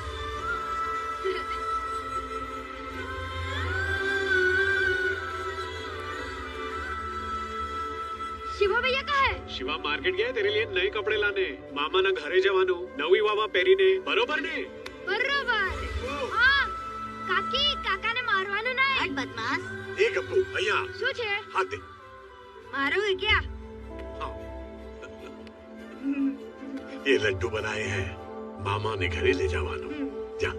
शिवा भैया कहाँ है? शिवा मार्केट गया तेरे लिए नए कपड़े लाने। मामा ना घरे जवानो नवी वावा पेरी ने बरोबर ने? बरोबर। हाँ, काकी काका ने मारवानो ना है। बदमाश। एक गप्पू भैया। શું છે? हाथ दे। मारोगे क्या? ये लड्डू बनाए हैं, मामा ने घरे ले जावानो। जा।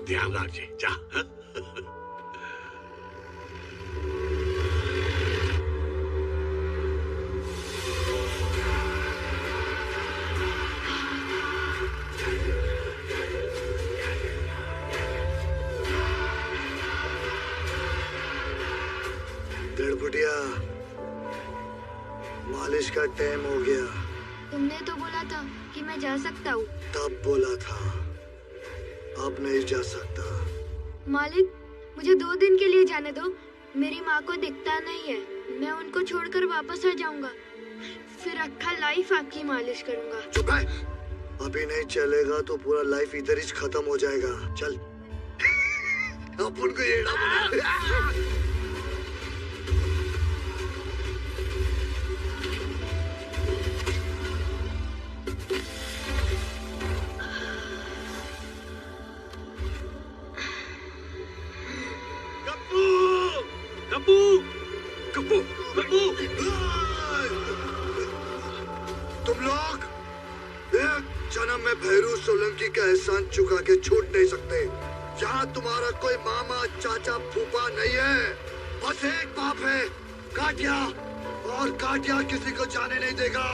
ध्यान रखिए, जा। हाँ? बुढ़िया, मालिश का टाइम हो गया। तुमने तो बोला था कि मैं जा सकता हूँ। तब बोला था, अब नहीं जा सकता। मालिक, मुझे 2 दिन के लिए जाने दो। मेरी माँ को दिखता नहीं है, मैं उनको छोड़कर वापस आ जाऊंगा। फिर अक्खा लाइफ आपकी मालिश करूंगा। चुप है, अभी नहीं चलेगा तो पूरा लाइफ इधर ही खत्म हो जाएगा। चल। अपन को ये गप्पू, गप्पू, गप्पू। तुम लोग एक जन्म में भैरू सोलंकी का एहसान चुका के छूट नहीं सकते। यहाँ तुम्हारा कोई मामा, चाचा, फूफा नहीं है, बस एक बाप है, काटिया। और काटिया किसी को जाने नहीं देगा।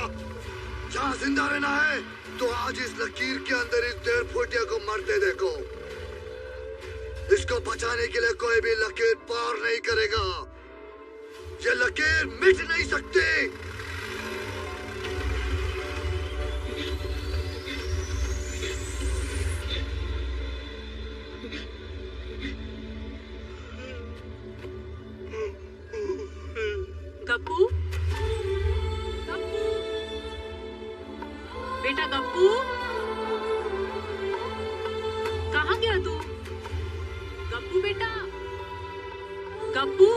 जहाँ जिंदा रहना है तो आज इस लकीर के अंदर इस 1.5 फुटिया को मरते देखो। इसको बचाने के लिए कोई भी लकीर पार नहीं करेगा। ये लकीर मिट नहीं सकती। गप्पू, गप्पू, बेटा गप्पू, कहाँ गया तू? गप्पू बेटा, गप्पू,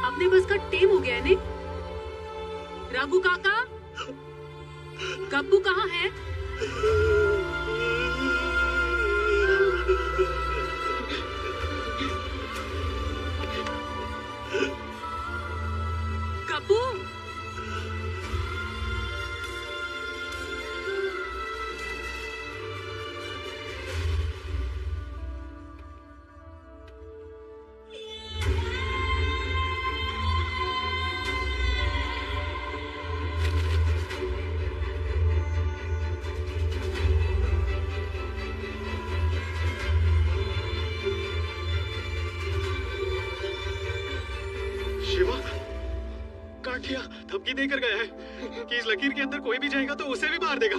अपने बस का टेम हो गया है ने? रघु काका, गप्पू कहाँ है? गप्पू, काटिया धमकी देकर गया है कि इस लकीर के अंदर कोई भी जाएगा तो उसे भी मार देगा।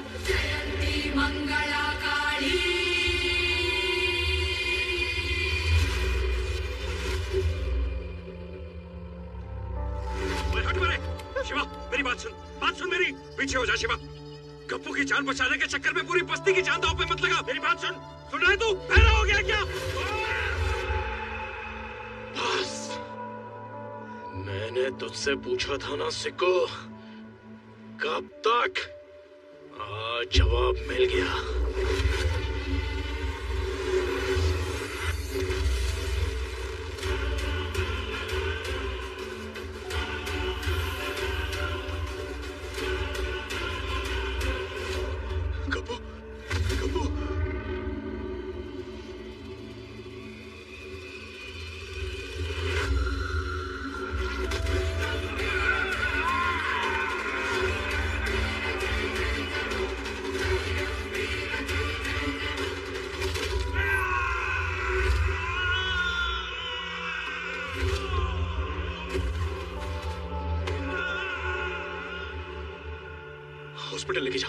मंगला काली। हट मेरे। शिवा, मेरी बात सुन मेरी। पीछे हो जा शिवा। गप्पू की जान बचाने के चक्कर में पूरी बस्ती की जान दांव पे मत लगा। मेरी बात सुन रहा है तू? बहरा हो गया क्या? बस, मैंने तुझसे पूछा था ना सिक्को, कब तक? आज जवाब मिल गया। हॉस्पिटल लेके जा।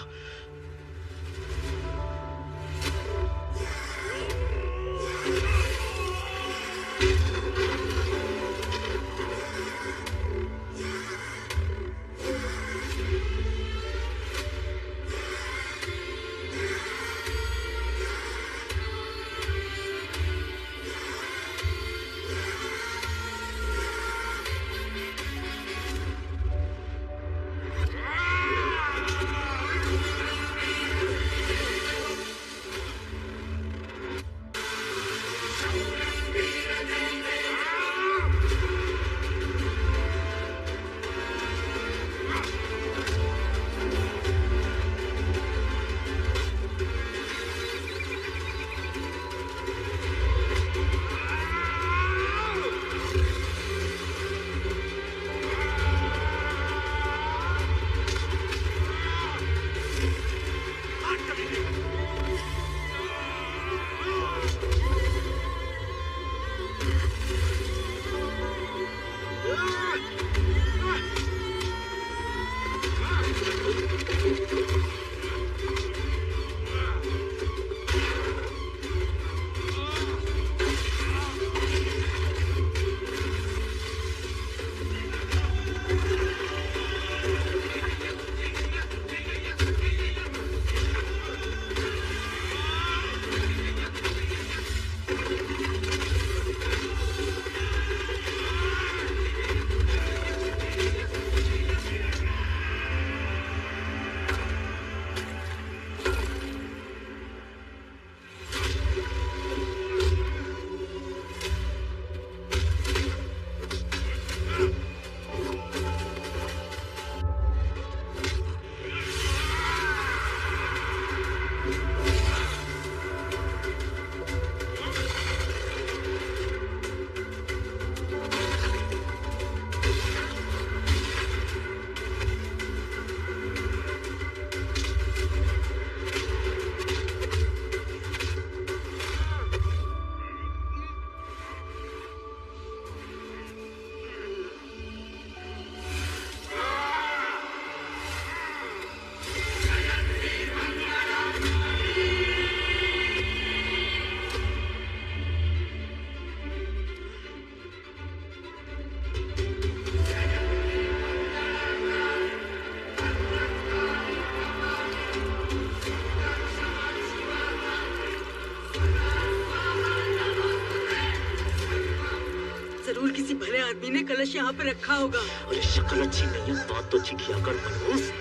इन्हें कलश यहाँ पे रखा होगा। अरे शक्ल अच्छी नहीं है, बात तो अच्छी किया कर मनहूस।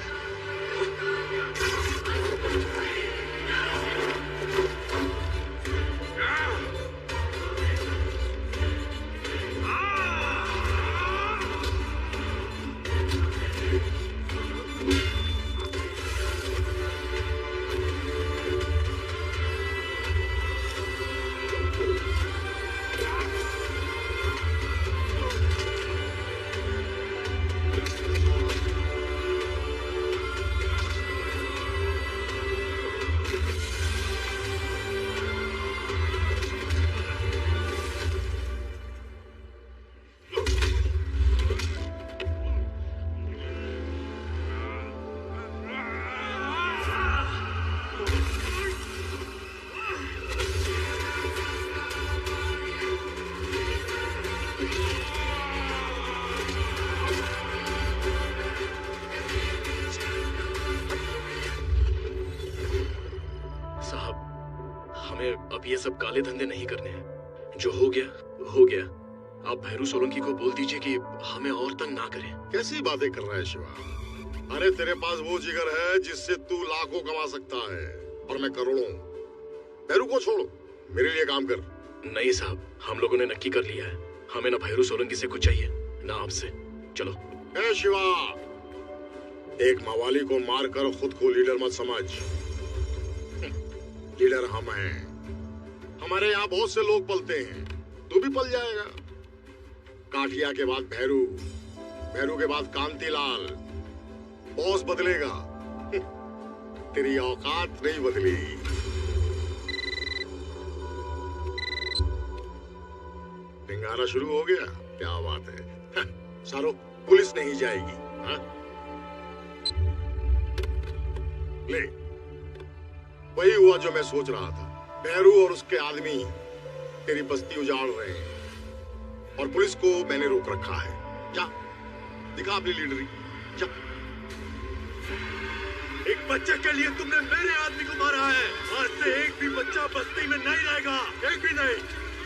अब ये सब काले धंधे नहीं करने हैं। जो हो गया हो गया। आप भैरू सोलंकी को बोल दीजिए कि हमें और तंग ना करें। कैसी बातें कर रहा है शिवा? अरे तेरे पास वो जिगर है जिससे तू लाखों कमा सकता है और मैं करोड़ों। भैरू को छोड़ो, मेरे लिए काम कर। नहीं साहब, हम लोगों ने नक्की कर लिया है। हमें ना भैरू सोलंकी से कुछ चाहिए ना आपसे। चलो। ए शिवा, एक मवाली को मारकर खुद को लीडर मत समझ। लीडर हम हैं। हमारे यहाँ बहुत से लोग पलते हैं, तू भी पल जाएगा। काठिया के बाद भैरू, भैरू के बाद कांतीलाल। बॉस बदलेगा, तेरी औकात नहीं बदली। पिंगारा शुरू हो गया, क्या बात है। सारो पुलिस नहीं जाएगी। हा? ले, वही हुआ जो मैं सोच रहा था। भैरू और उसके आदमी तेरी बस्ती उजाड़ रहे हैं और पुलिस को मैंने रोक रखा है। जा, दिखा अपनी लीडरी, जा। एक बच्चे के लिए तुमने मेरे आदमी को मारा है। आज से एक भी बच्चा बस्ती में नहीं रहेगा, एक भी नहीं।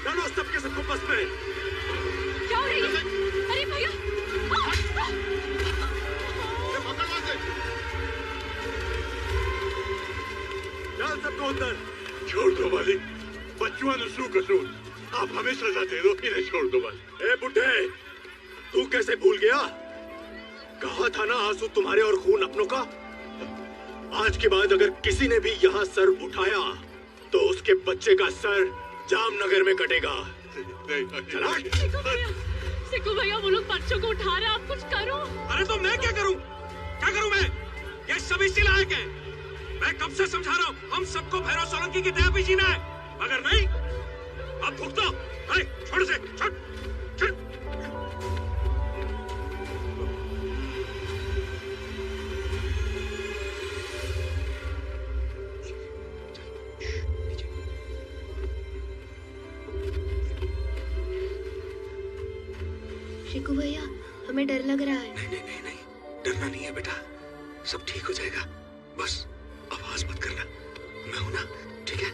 डालो सबके सबको बस में। क्या हो रही है? अरे भैया, डाल सबको अंदर। छोड़ दो मालिक, बच्चों ने शू कसूर। आप हमें सजा दे दो, इन्हें छोड़ दो बस। ए बुड्ढे, तू कैसे भूल गया? कहा था ना आंसू तुम्हारे और खून अपनों का। आज के बाद अगर किसी ने भी यहाँ सर उठाया तो उसके बच्चे का सर जामनगर में कटेगा। चला। सिक्कू भैया, वो लोग बच्चों को उठा रहे हैं, आप कुछ करो। अरे तो मैं क्या करूं? क्या करूं मैं? ये सब इसी लायक है। मैं कब से समझा रहा हूँ, हम सबको भैरव सोलंकी की दया पे जीना है। अगर नहीं, अब भुगतो। छोड़ से, छोड़, छोड़। शिकू भैया, हमें डर लग रहा है। नहीं, डरना नहीं है बेटा, सब ठीक हो जाएगा। बस आवाज मत करना, मैं हूं ना, ठीक है?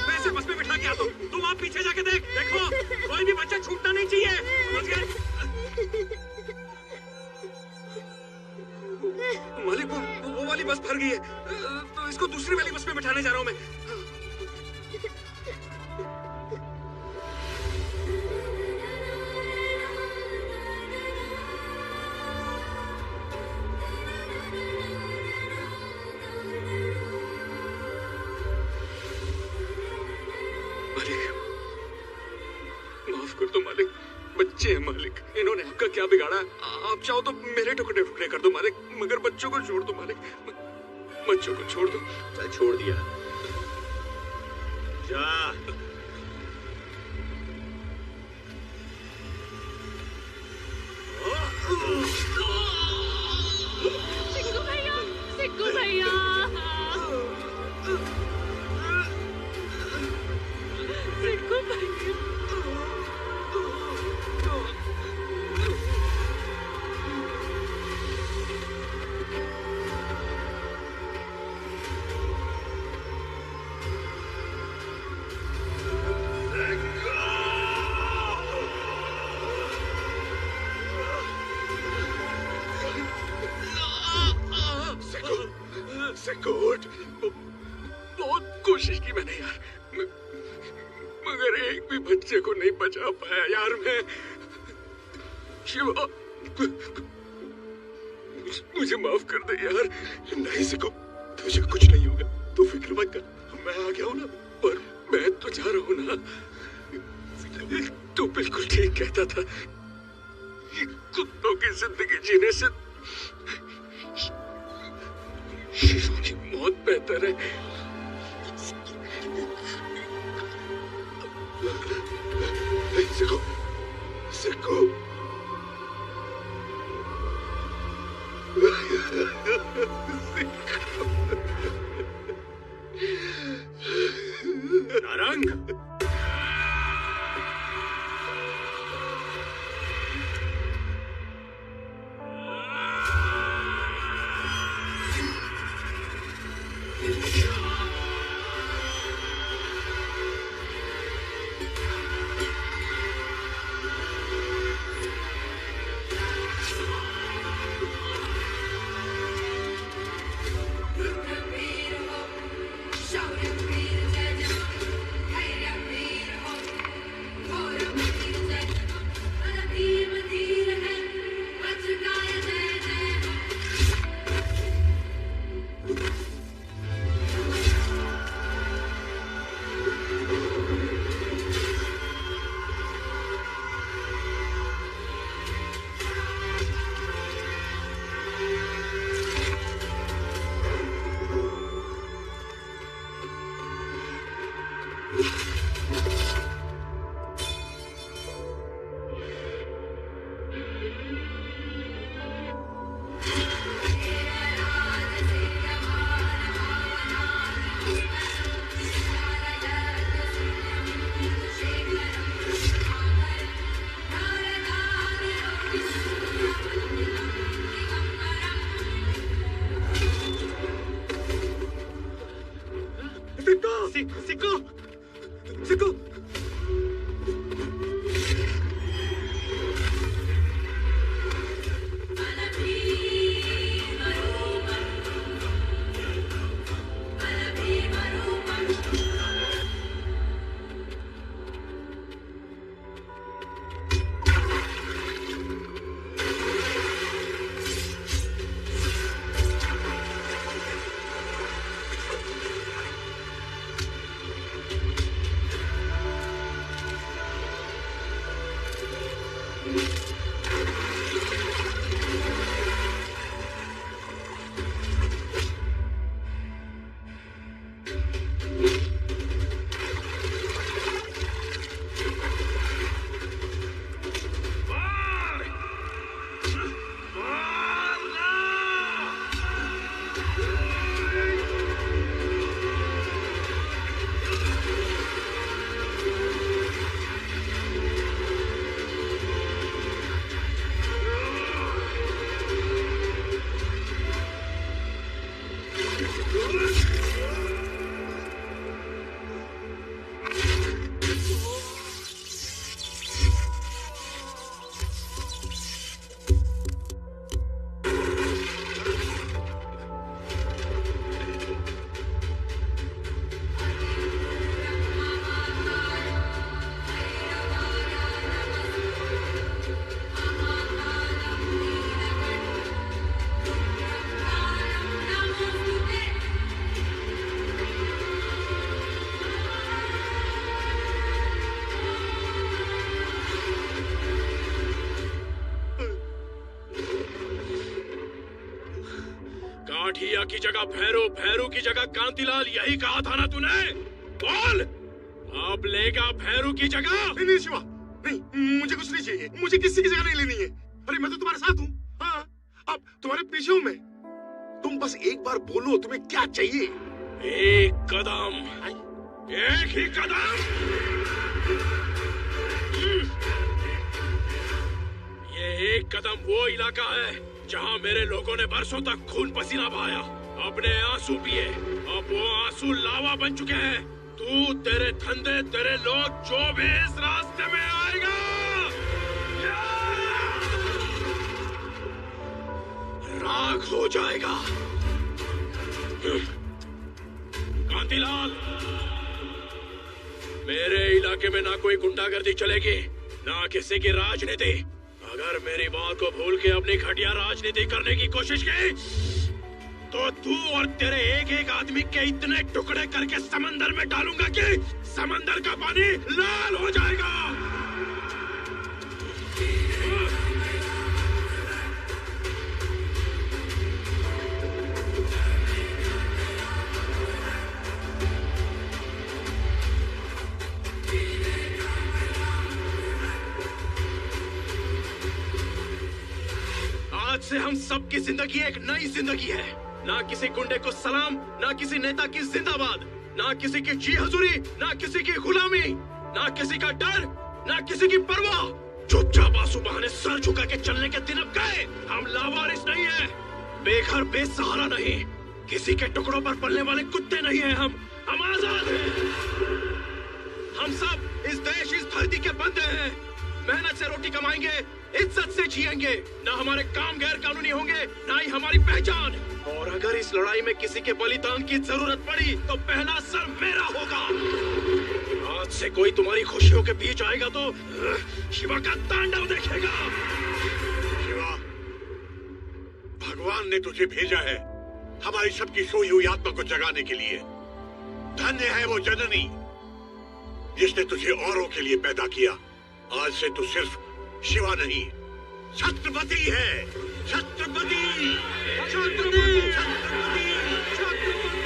मैं इसे बस में बिठा के आता हूँ, तुम आप पीछे जाके देखो, कोई भी बच्चा छूटना नहीं चाहिए, समझ गए? मालिक, वो वाली बस भर गई है, तो इसको दूसरी वाली बस में बिठाने जा रहा हूँ मैं। मालिक, बच्चे हैं मालिक, इन्होंने आपका क्या बिगाड़ा? आप चाहो तो मेरे टुकड़े टुकड़े कर दो मालिक, मगर बच्चों को छोड़ दो मालिक, बच्चों को छोड़ दो। चल, छोड़ दिया। जा। सिक्कू भैया, सिक्कू भैया, सिक्कू भैया। बहुत कोशिश की मैंने यार, मगर एक भी बच्चे को नहीं बचा पाया यार मैं। शिवा, मुझे माफ कर दे यार। नहीं सिको, तुझे कुछ नहीं होगा, तू फिक्र मत कर। मैं आ गया हूँ ना, पर मैं तो जा रहा हूँ ना। तू बिल्कुल ठीक कहता था, ये कुत्तों की जिंदगी जीने से शेरों की मौत बेहतर है। सिको, सिको। नारंग, सिको, सिको। काठिया की जगह भैरू, भैरू की जगह कांतिलाल, यही कहा था ना तूने? बोल, अब लेगा भैरू की जगह? नहीं नहीं शिवा, नहीं, मुझे कुछ नहीं चाहिए, मुझे किसी की जगह नहीं लेनी है। अरे मैं तो तुम्हारे साथ हूँ। हाँ, अब तुम्हारे पीछे हूँ मैं। तुम बस एक बार बोलो तुम्हें क्या चाहिए। एक कदम, एक ही कदम। ये एक कदम वो इलाका है जहाँ मेरे लोगों ने बरसों तक खून पसीना बहाया, अपने आंसू पिए। अब वो आंसू लावा बन चुके हैं। तू, तेरे धंधे, तेरे लोग, जो भी इस रास्ते में आएगा राख हो जाएगा। कांतिलाल, मेरे इलाके में ना कोई गुंडागर्दी चलेगी, ना किसी की राजनीति। अगर मेरी बात को भूल के अपनी घटिया राजनीति करने की कोशिश की तो तू और तेरे एक एक आदमी के इतने टुकड़े करके समंदर में डालूंगा कि समंदर का पानी लाल हो जाएगा। आज से हम सबकी जिंदगी एक नई जिंदगी है। ना किसी गुंडे को सलाम, ना किसी नेता की जिंदाबाद, ना किसी की जी हजूरी, ना किसी की गुलामी, ना किसी का डर, ना किसी की परवाह। चुपचाप आंसू बहाने सर झुका के चलने के दिन अब गए। हम लावारिस नहीं है, बेघर बेसहारा नहीं, किसी के टुकड़ों पर पलने वाले कुत्ते नहीं है। हम आजाद हैं। हम सब इस देश, इस धरती के बंदे हैं। मेहनत से रोटी कमाएंगे, इज्जत से जिएंगे। ना हमारे काम गैर कानूनी होंगे, ना ही हमारी पहचान। और अगर इस लड़ाई में किसी के बलिदान की जरूरत पड़ी तो पहला सर मेरा होगा। आज से कोई तुम्हारी खुशियों के बीच आएगा तो शिवा का तांडव देखेगा। शिवा, भगवान ने तुझे भेजा है हमारी सबकी सोई हुई आत्मा को जगाने के लिए। धन्य है वो जननी जिसने तुझे औरों के लिए पैदा किया। आज से तू सिर्फ शिवा नहीं, छत्रपति है। छत्रपति, छत्रपति, छत्रपति, छत्रपति।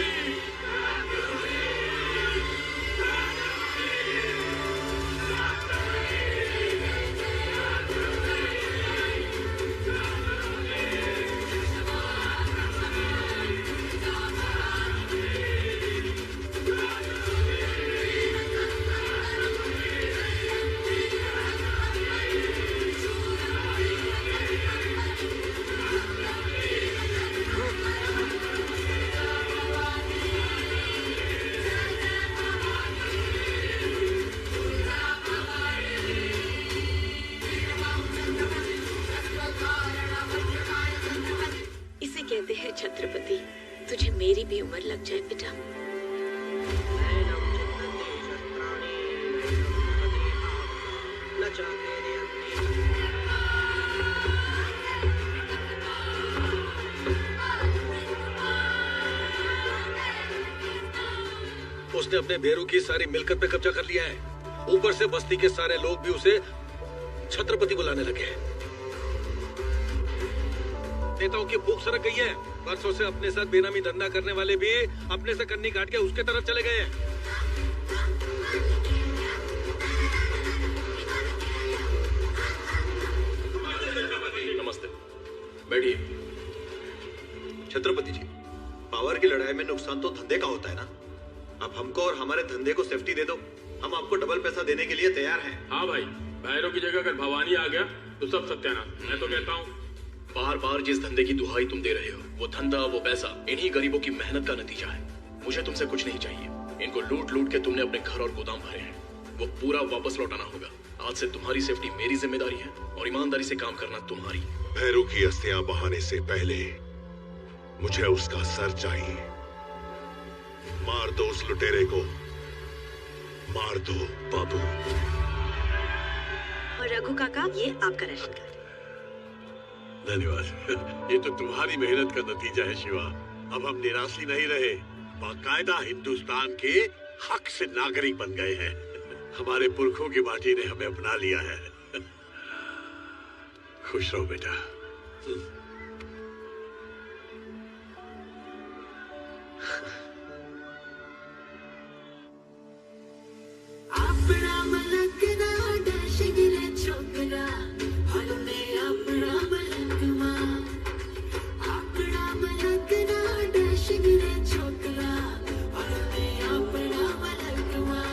कहते हैं छत्रपति, तुझे मेरी भी उम्र लग जाए बेटा। उसने अपने भेरू की सारी मिलकत पे कब्जा कर लिया है। ऊपर से बस्ती के सारे लोग भी उसे छत्रपति बुलाने लगे हैं। नेताओं की भूख सरक गई है। बरसों से अपने साथ बेनामी धंधा करने वाले भी अपने से कन्नी काट के उसके तरफ चले गए हैं। नमस्ते, बैठिए। छत्रपति जी, पावर की लड़ाई में नुकसान तो धंधे का होता है ना। अब हमको और हमारे धंधे को सेफ्टी दे दो, हम आपको डबल पैसा देने के लिए तैयार हैं। हाँ भाई, भैरव की जगह अगर भवानी आ गया तो सब सत्यानाश। मैं तो कहता हूँ बार बार जिस धंधे की दुहाई तुम दे रहे हो, वो धंधा, वो पैसा इन्हीं गरीबों की मेहनत का नतीजा है। मुझे तुमसे कुछ नहीं चाहिए। इनको लूट लूट के तुमने अपने घर और गोदाम भरे हैं, वो पूरा वापस लौटाना होगा। आज से तुम्हारी सेफ्टी मेरी जिम्मेदारी है और ईमानदारी से काम करना तुम्हारी। भैरू की अस्थियां बहाने से पहले मुझे उसका सर चाहिए। मार दो उस लुटेरे को, मार दो बाबू। और रघु काका, ये आपका राशन कार्ड। धन्यवाद। ये तो तुम्हारी मेहनत का नतीजा है शिवा। अब हम निराशी नहीं रहे, बाकायदा हिंदुस्तान के हक से नागरिक बन गए हैं। हमारे पुरखों की माटी ने हमें अपना लिया है। खुश रहो बेटा। अपना मलक ना डशगिरे छोकरा, हलने अपना मलक मां। अपना मलक ना डशगिरे छोकरा, हलने अपना मलक मां।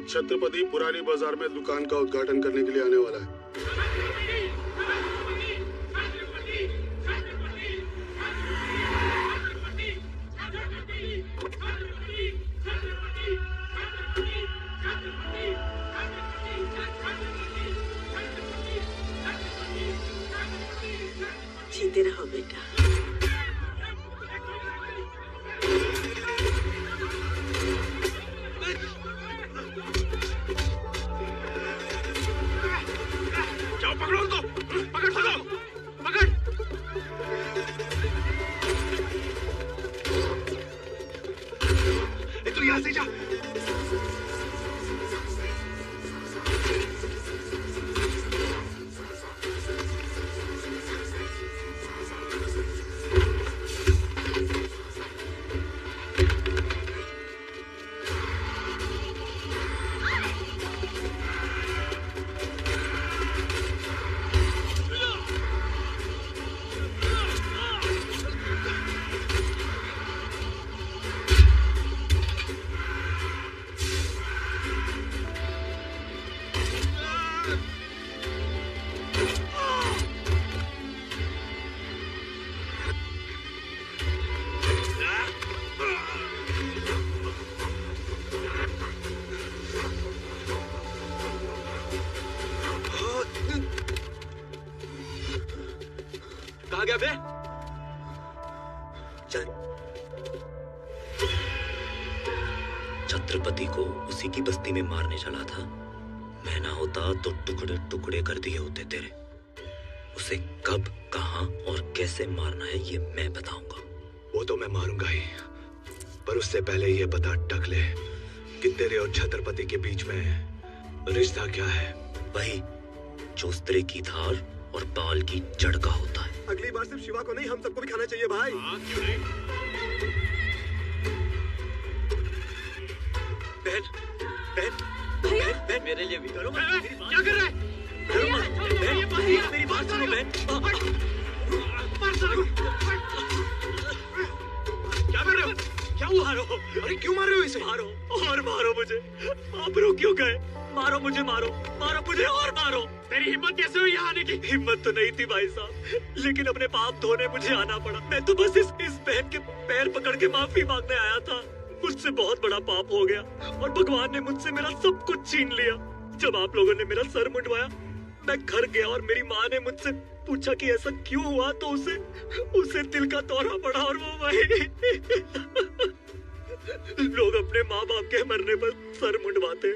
छत्रपति पुरानी बाजार में दुकान का उद्घाटन करने के लिए आने वाला है। जीते रहो बेटा। जाओ पकड़ो उनको, पकड़ सको, पकड़। तू यहाँ से जा। कहाँ गया बे? छत्रपति को उसी की बस्ती में मारने चला था। मैं ना होता तो टुकड़े टुकड़े कर दिए होते तेरे। उसे कब, कहाँ और कैसे मारना है ये मैं बताऊंगा। वो तो मैं मारूंगा ही, पर उससे पहले ये बता टकले कि तेरे और छत्रपति के बीच में रिश्ता क्या है? वही जो स्त्री की धार और बाल की जड़ का होता है। अगली बार सिर्फ शिवा को नहीं, हम सबको भी खाना चाहिए भाई। बहन, बहन, बहन, बहन, मेरे लिए भी करो। क्या कर रहा है? बहन, मेरी बात सुनो बहन। क्या कर रहे हो? क्या हुआ? मारो। अरे क्यों मार रहे हो इसे? मारो और मारो मुझे। आप रो क्यों गए? मारो मुझे, मारो, मारो मुझे और मारो। तेरी हिम्मत कैसे हुई यहाँ आने की? हिम्मत तो नहीं थी भाई साहब, लेकिन अपने पाप धोने मुझे आना पड़ा। मैं तो बस इस बहन के पैर पकड़ के माफी मांगने आया था। मुझसे बहुत बड़ा पाप हो गया और भगवान ने मुझसे मेरा सब कुछ छीन लिया। जब आप लोगों ने मेरा सर मुंडवाया, मैं घर गया और मेरी माँ ने मुझसे पूछा कि ऐसा क्यों हुआ, तो उसे दिल का दौरा पड़ा और वो वही लोग अपने माँ बाप के मरने पर सर मुंडवाते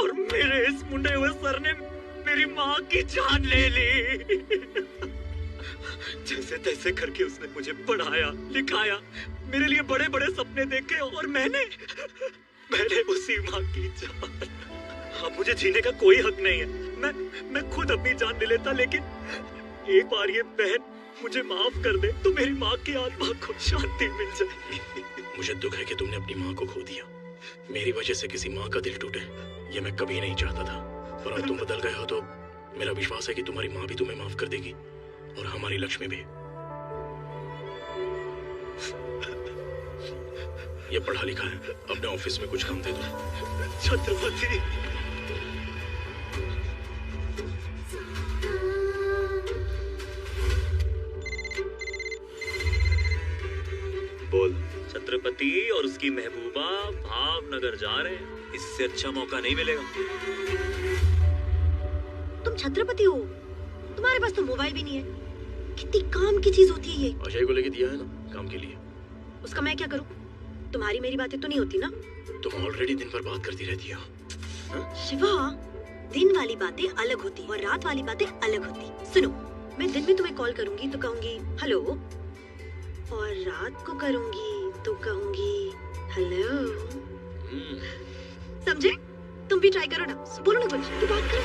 और मेरे इस मुंडे हुए सर ने मेरी माँ की जान ले ली। जैसे तैसे करके उसने मुझे पढ़ाया, लिखाया, मेरे लिए बड़े बड़े सपने देखे और मैंने उसी माँ की जान। अब मुझे जीने का कोई हक नहीं है। मैं खुद अपनी जान ले लेता, लेकिन एक बार ये बहन मुझे माफ कर दे तो मेरी माँ की आत्मा को शांति मिल जाएगी। मुझे दुख है कि तुमने अपनी माँ को खो दिया। मेरी वजह से किसी माँ का दिल टूटे, ये मैं कभी नहीं चाहता था। पर अब तुम बदल गए हो तो मेरा विश्वास है कि तुम्हारी माँ भी तुम्हें माफ कर देगी और हमारी लक्ष्मी भी। ये पढ़ा लिखा है, अपने ऑफिस में कुछ काम दे दो। छत्रपति, बोल। छत्रपति और उसकी महबूबा भावनगर जा रहे हैं। इससे अच्छा मौका नहीं मिलेगा। तुम छत्रपति हो, तुम्हारे पास तो मोबाइल भी नहीं है। कितनी काम की चीज होती है ये। अजय को लेके दिया है ना काम के लिए। उसका मैं क्या करूं? तुम्हारी मेरी बातें तो नहीं होती ना? तुम ऑलरेडी दिन भर बात करती रहती हो। शिवा, दिन वाली बातें अलग होती और रात वाली बातें अलग होती। सुनो, मैं दिन में तुम्हें कॉल करूंगी तो कहूंगी हेलो, और रात को करूंगी तो कहूंगी हेलो। समझे? तुम भी ट्राई करो ना। बोलो ना कुछ, तो बात करो।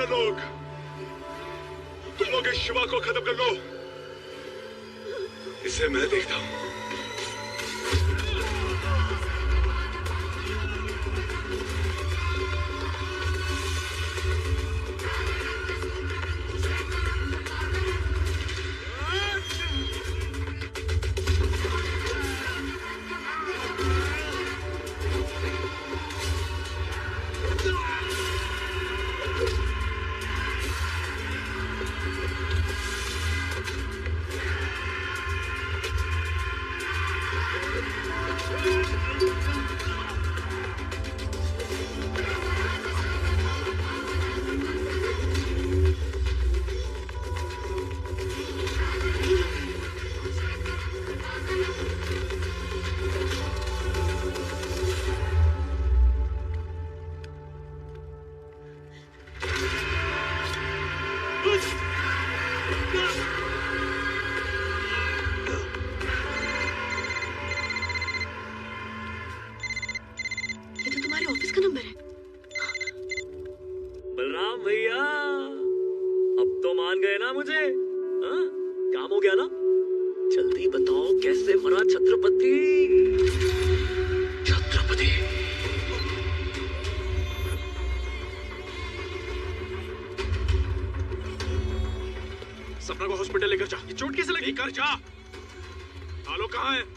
इंस्पेक्टर लोग, तुम लोग इस शिवा को खत्म कर लो, इसे मैं देखता हूँ।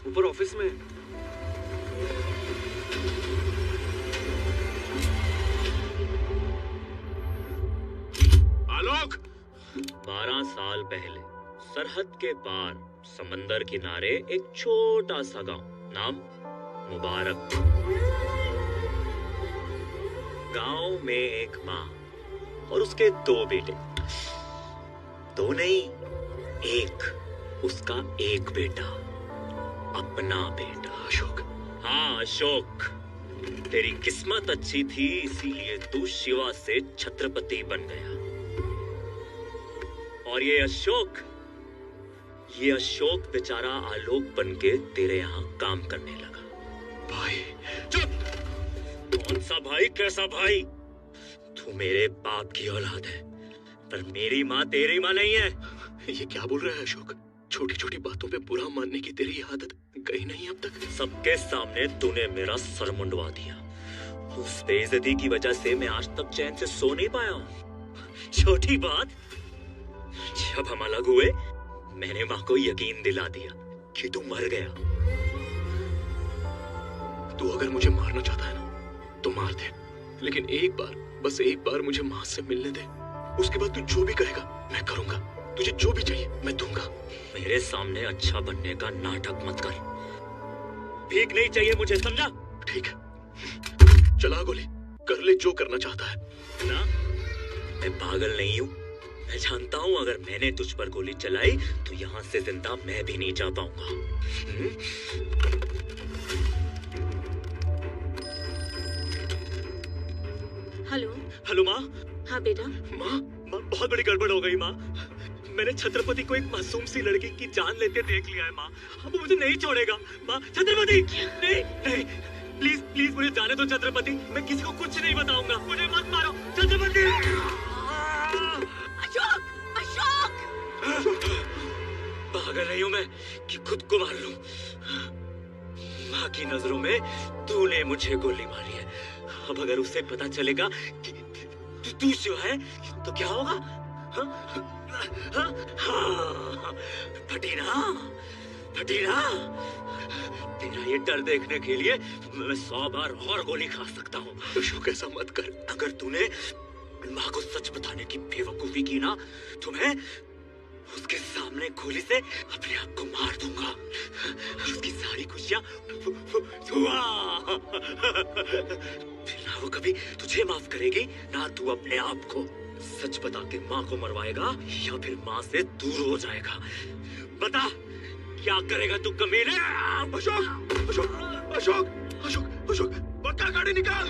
ऊपर ऑफिस में। आलोक! 12 साल पहले सरहद के पार समंदर किनारे एक छोटा सा गांव, नाम मुबारक। गांव में एक माँ और उसके 2 बेटे, 2 नहीं, एक, उसका एक बेटा, अपना बेटा अशोक। हाँ अशोक, तेरी किस्मत अच्छी थी इसीलिए तू शिवा से छत्रपति बन गया। और ये अशोक बेचारा आलोक बनके तेरे यहाँ काम करने लगा। भाई चुप! कौन सा भाई, कैसा भाई? तू मेरे बाप की औलाद है, पर मेरी माँ तेरी माँ नहीं है। ये क्या बोल रहा है अशोक? छोटी छोटी बातों पे बुरा मानने की तेरी आदत गई नहीं अब तक? सबके सामने तूने मेरा सर मुंडवा दिया। उस बेइज्जती की वजह से मैं आज तक चैन से सो नहीं पाया हूँ। छोटी बात, जब हम अलग हुए मैंने माँ को यकीन दिला दिया कि तू मर गया। तू अगर मुझे मारना चाहता है ना तो मार दे, लेकिन एक बार, बस एक बार मुझे माँ से मिलने दे। उसके बाद तू जो भी कहेगा मैं करूंगा। तुझे जो भी चाहिए मैं दूंगा। मेरे सामने अच्छा बनने का नाटक मत कर। भीख नहीं चाहिए मुझे, समझा? ठीक है, चला गोली, कर ले जो करना चाहता है ना। मैं पागल नहीं हूँ, मैं जानता हूँ अगर मैंने तुझ पर गोली चलाई तो यहाँ से जिंदा मैं भी नहीं जा पाऊंगा। हेलो। हेलो माँ। हाँ बेटा। माँ बहुत बड़ी गड़बड़ हो गई माँ। मैंने छत्रपति को एक मासूम सी लड़की की जान लेते देख लिया है माँ। अब वो मुझे नहीं छोड़ेगा माँ। छत्रपति नहीं नहीं, प्लीज प्लीज मुझे जाने दो छत्रपति, मैं किसी को कुछ नहीं बताऊंगा। मुझे मत मारो छत्रपति। अशोक! अशोक! पागल नहीं हूँ मैं कि खुद को मार लूं। माँ की नजरों में तूने मुझे गोली मारी है। अब अगर उसे पता चलेगा कि तू शिवा है तो क्या होगा? फटीना, फटीना, तेरा ये डर देखने के लिए मैं 100 बार और गोली खा सकता हूँ। अशोक ऐसा मत कर। अगर तूने माँ को सच बताने की बेवकूफी की ना तो मैं उसके सामने गोली से अपने आप को मार दूंगा। उसकी सारी खुशियां फिर ना वो कभी तुझे माफ करेगी ना तू अपने आप को। सच बता के माँ को मरवाएगा या फिर माँ से दूर हो जाएगा? बता क्या करेगा तू कमीने? अशोक, अशोक, अशोक, अशोक, अशोक, पक्का गाड़ी निकाल।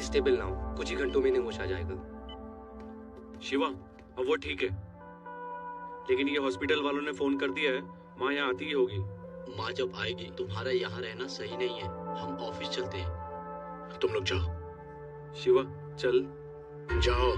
स्टेबल ना हो, कुछ ही घंटों में होश आ जाएगा। शिवा, अब वो ठीक है, लेकिन ये हॉस्पिटल वालों ने फोन कर दिया है, माँ यहाँ आती ही होगी। माँ जब आएगी तुम्हारा यहाँ रहना सही नहीं है, हम ऑफिस चलते हैं। तुम लोग जाओ। शिवा चल। जाओ।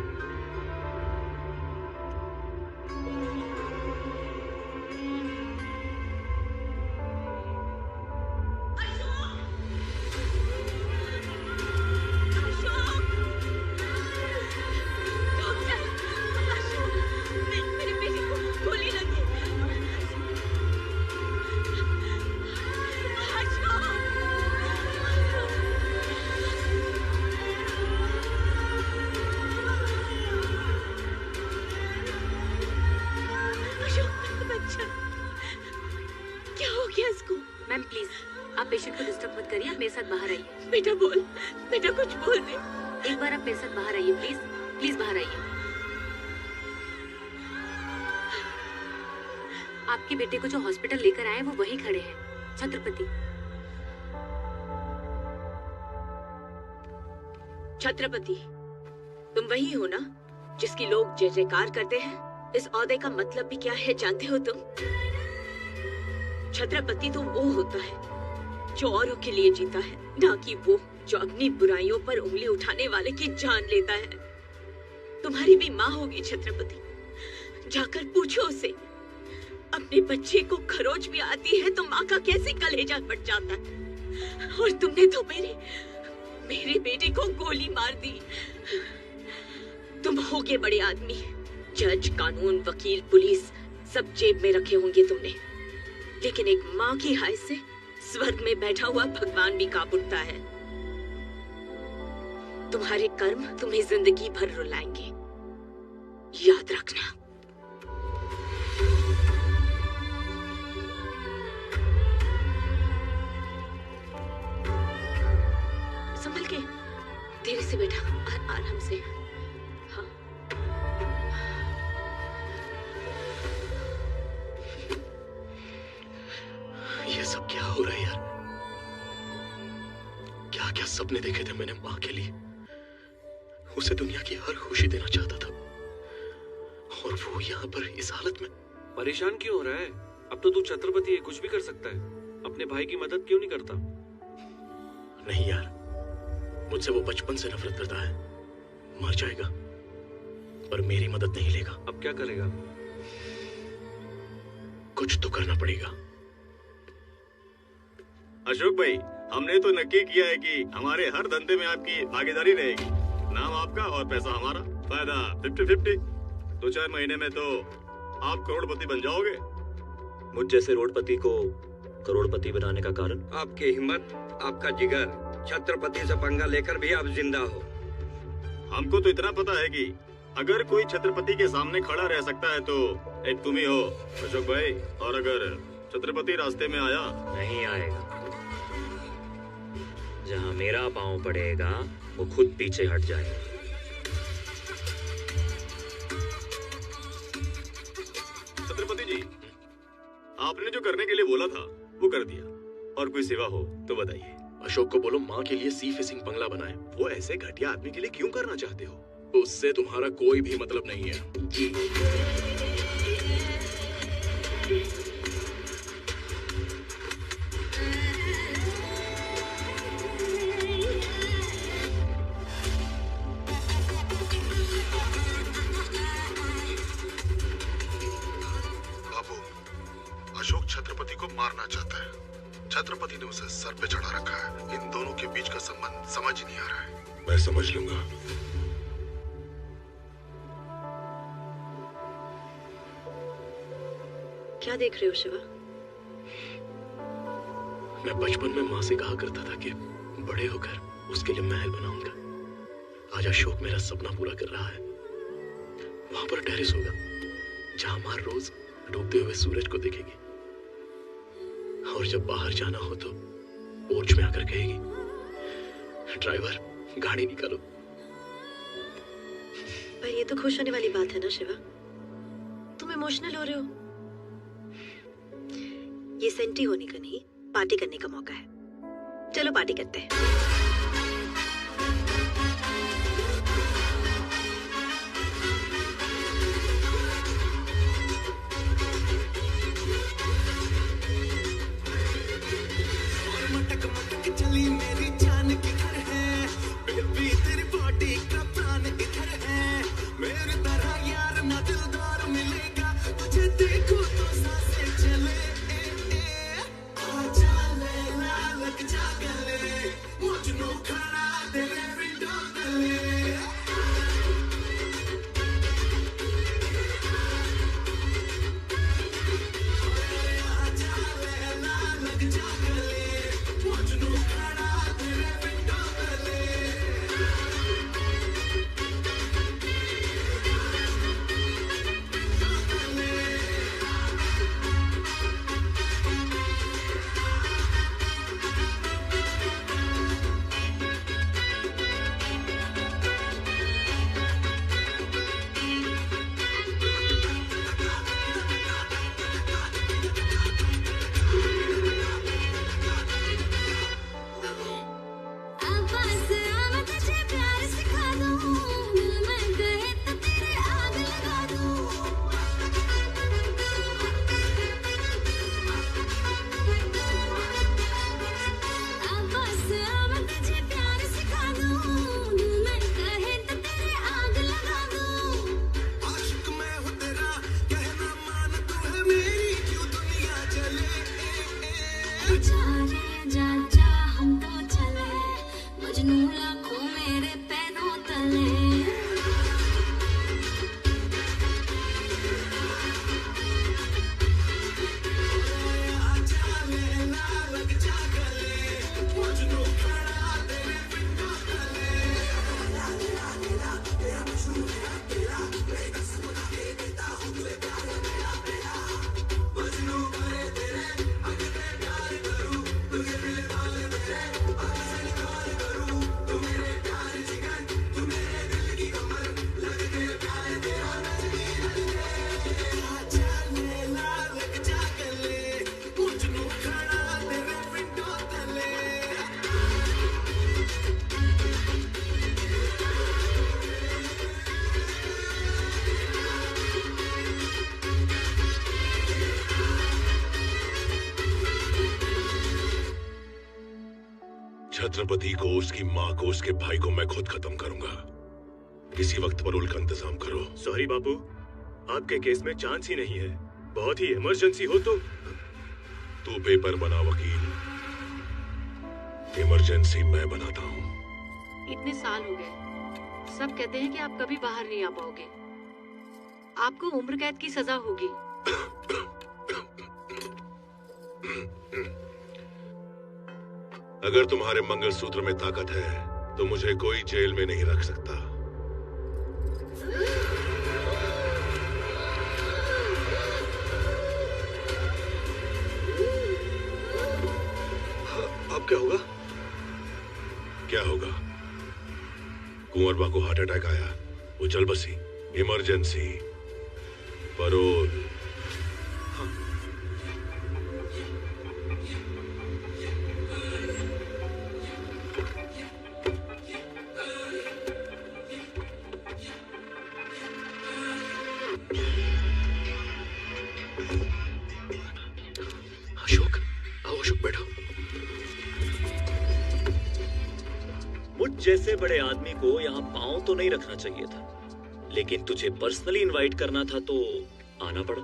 मैम प्लीज आप पेशेंट को डिस्टर्ब मत करिए, आप मेरे साथ बाहर आइए। बेटा बोल, बेटा कुछ बोल दे। एक बार आप मेरे साथ बाहर आइए प्लीज, प्लीज बाहर आइए। आपके बेटे को जो हॉस्पिटल लेकर आए वो वहीं खड़े हैं, छत्रपति। छत्रपति, तुम वही हो ना जिसकी लोग जय जयकार करते हैं? इस ओहदे का मतलब भी क्या है जानते हो तुम? छत्रपति तो वो होता है जो औरों के लिए जीता है, ना कि वो जो अपनी बुराइयों पर उंगली उठाने वाले की जान लेता है। तुम्हारी भी माँ होगी छत्रपति, जाकर पूछो उसे। अपने बच्चे को खरोच भी आती है तो माँ का कैसे कलेजा फट जाता है। और तुमने तो मेरे बेटे को गोली मार दी। तुम होगे बड़े आदमी, जज, कानून, वकील, पुलिस सब जेब में रखे होंगे तुमने, लेकिन एक माँ की हाय से स्वर्ग में बैठा हुआ भगवान भी कांप उठता है। तुम्हारे कर्म तुम्हें जिंदगी भर रुलाएंगे, याद रखना। संभल के, धीरे से बेटा, आराम से। हाँ। ये सब क्या हो रहा है यार? क्या क्या सपने देखे थे मैंने माँ के लिए। उसे दुनिया की हर खुशी देना चाहता था, और वो यहाँ पर इस हालत में। परेशान क्यों हो रहा है? अब तो तू छत्रपति है, कुछ भी कर सकता है। अपने भाई की मदद क्यों नहीं करता? नहीं यार, मुझसे वो बचपन से नफरत करता है। मर जाएगा पर मेरी मदद नहीं लेगा। अब क्या करेगा? कुछ तो करना पड़ेगा। अशोक भाई, हमने तो नक्की किया है कि हमारे हर धंधे में आपकी भागीदारी रहेगी। नाम आपका और पैसा हमारा, फायदा 50-50। 2-4 महीने में तो आप करोड़पति बन जाओगे। मुझ जैसे रोडपति को करोड़पति बनाने का कारण? आपकी हिम्मत, आपका जिगर। छत्रपति से पंगा लेकर भी आप जिंदा हो। हमको तो इतना पता है कि अगर कोई छत्रपति के सामने खड़ा रह सकता है तो एक तुम ही हो अशोक भाई। और अगर छत्रपति रास्ते में आया, नहीं आएगा। जहाँ मेरा पांव पड़ेगा वो खुद पीछे हट जाएगा। छत्रपति जी, आपने जो करने के लिए बोला था वो कर दिया, और कोई सेवा हो तो बताइए। अशोक को बोलो माँ के लिए सी फिशिंग बंगला बनाए। वो ऐसे घटिया आदमी के लिए क्यों करना चाहते हो? उससे तुम्हारा कोई भी मतलब नहीं है जी। बाबू, अशोक छत्रपति को मारना चाहता है। छत्रपति ने उसे सर पे चढ़ा रखा है। इन दोनों के बीच का संबंध समझ ही नहीं आ रहा है। मैं समझ लूंगा। क्या देख रहे हो शिवा? मैं बचपन में माँ से कहा करता था कि बड़े होकर उसके लिए महल बनाऊंगा। आज अशोक मेरा सपना पूरा कर रहा है। वहां पर टेरेस होगा जहां माँ रोज डूबते हुए सूरज को देखेगी, और जब बाहर जाना हो तो पोर्च में आकर कहेगी, ड्राइवर गाड़ी निकालो। पर ये तो खुश होने वाली बात है ना शिवा? तुम इमोशनल हो रहे हो। ये सेंटी होने का नहीं, पार्टी करने का मौका है। चलो पार्टी करते हैं। चली मेरी जान किधर है? बेबी तेरी बॉडी का प्राण किधर है? मेरे छत्रपति को, उसकी माँ को, उसके भाई को मैं खुद खत्म करूंगा। किसी वक्त पर उनका इंतजाम करो। सॉरी बाबू, आपके केस में चांस ही नहीं है। बहुत ही इमरजेंसी हो तो तू पेपर बना वकील, इमरजेंसी मैं बनाता हूँ। इतने साल हो गए, सब कहते हैं कि आप कभी बाहर नहीं आ पाओगे। आपको उम्र कैद की सजा होगी। अगर तुम्हारे मंगलसूत्र में ताकत है तो मुझे कोई जेल में नहीं रख सकता। अब क्या होगा? क्या होगा? कुंवरबा को हार्ट अटैक आया, वो चल बसी, इमरजेंसी, परोल। अशोक, आओ अशोक, बैठो। मुझ जैसे बड़े आदमी को यहाँ पांव तो नहीं रखना चाहिए था, लेकिन तुझे पर्सनली इनवाइट करना था तो आना पड़ा।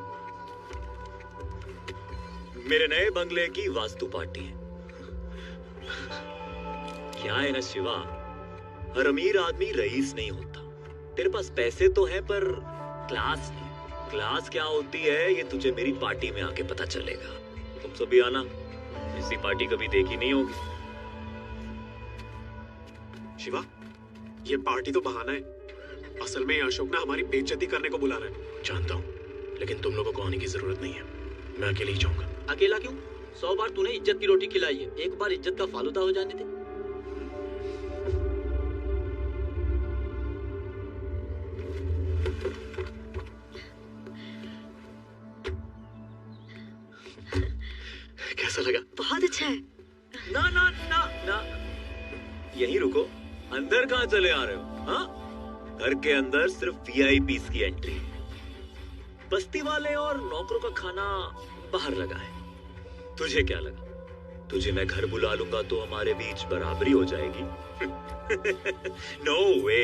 मेरे नए बंगले की वास्तु पार्टी है। क्या है ना शिवा, हर अमीर आदमी रईस नहीं होता। तेरे पास पैसे तो है पर क्लास नहीं। क्लास क्या होती है ये तुझे मेरी पार्टी में आके पता चलेगा। तुम सभी आना, ऐसी पार्टी कभी देखी नहीं होगी। शिवा, ये पार्टी तो बहाना है। असल में अशोक ना हमारी बेइज्जती करने को बुला रहा है। जानता हूँ, लेकिन तुम लोगों को आने की जरूरत नहीं है। मैं अकेले ही जाऊंगा। अकेला क्यों? 100 बार तूने इज्जत की रोटी खिलाई है, एक बार इज्जत का फालूदा हो जाने दे। कैसा लगा? बहुत अच्छा है। ना ना ना ना, यहीं रुको। अंदर कहाँ चले आ रहे हो? हाँ, घर के अंदर सिर्फ VIPs की एंट्री। बस्ती वाले और नौकरों का खाना बाहर लगा है। तुझे क्या लगा, तुझे मैं घर बुला लूंगा तो हमारे बीच बराबरी हो जाएगी? नो वे।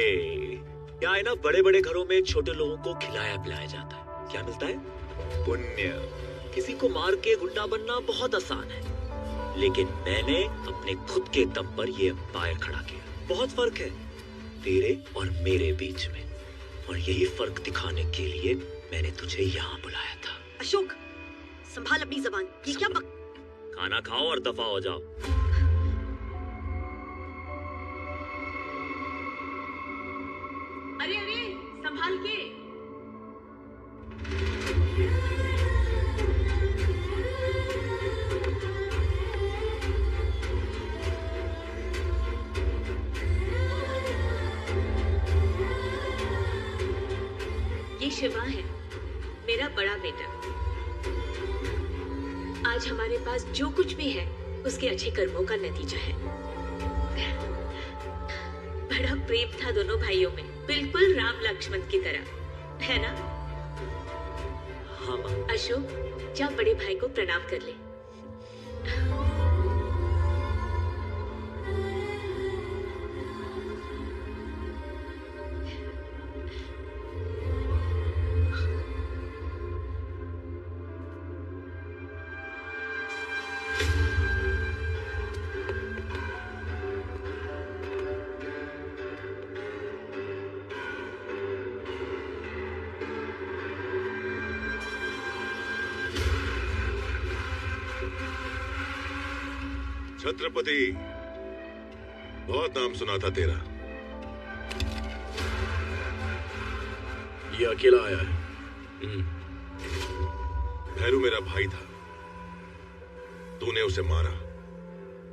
क्या है ना, बड़े बड़े घरों में छोटे लोगों को खिलाया पिलाया जाता है। क्या मिलता है? पुण्य। किसी को मार के गुंडा बनना बहुत आसान है, लेकिन मैंने अपने खुद के दम पर यह एम्पायर खड़ा किया। बहुत फर्क है तेरे और मेरे बीच में, और यही फर्क दिखाने के लिए मैंने तुझे यहाँ बुलाया था। अशोक, संभाल अपनी जबान। ये क्या खाना खाओ और दफा हो जाओ। अरे अरे, संभाल के। ये शिवा है, मेरा बड़ा बेटा। आज हमारे पास जो कुछ भी है उसके अच्छे कर्मों का नतीजा है। बड़ा प्रेम था दोनों भाइयों में, बिल्कुल राम लक्ष्मण की तरह, है ना? हाँ माँ। अशोक, जा बड़े भाई को प्रणाम कर ले। छत्रपति, बहुत नाम सुना था तेरा। ये अकेला आया है। भैरू मेरा भाई था, तूने उसे मारा,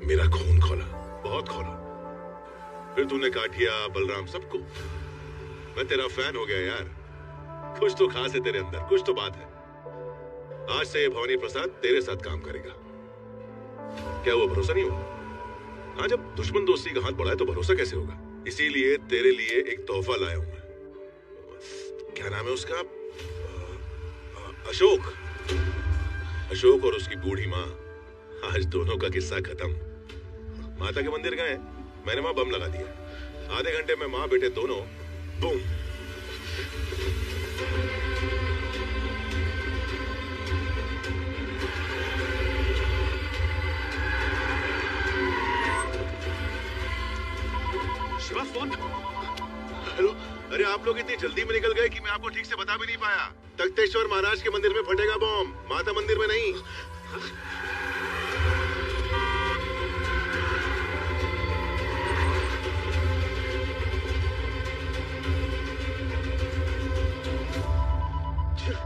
मेरा खून खोला, बहुत खोला। फिर तूने काठिया, बलराम, सबको। मैं तेरा फैन हो गया यार। कुछ तो खास है तेरे अंदर, कुछ तो बात है। आज से ये भवानी प्रसाद तेरे साथ काम करेगा। क्या वो भरोसा नहीं होगा? हाँ, जब दुश्मन दोस्ती का हाथ बढ़ाए तो भरोसा कैसे होगा? इसीलिए तेरे लिए एक तोहफा लाया हूं मैं। क्या नाम है उसका? अशोक। अशोक और उसकी बूढ़ी माँ, आज दोनों का किस्सा खत्म। माता के मंदिर गए, मैंने वहां बम लगा दिया। आधे घंटे में माँ बेटे दोनों बूम। शिवा फोन। हेलो, अरे आप लोग इतनी जल्दी में निकल गए कि मैं आपको ठीक से बता भी नहीं पाया। तख्तेश्वर महाराज के मंदिर में फटेगा बम, माता मंदिर में नहीं।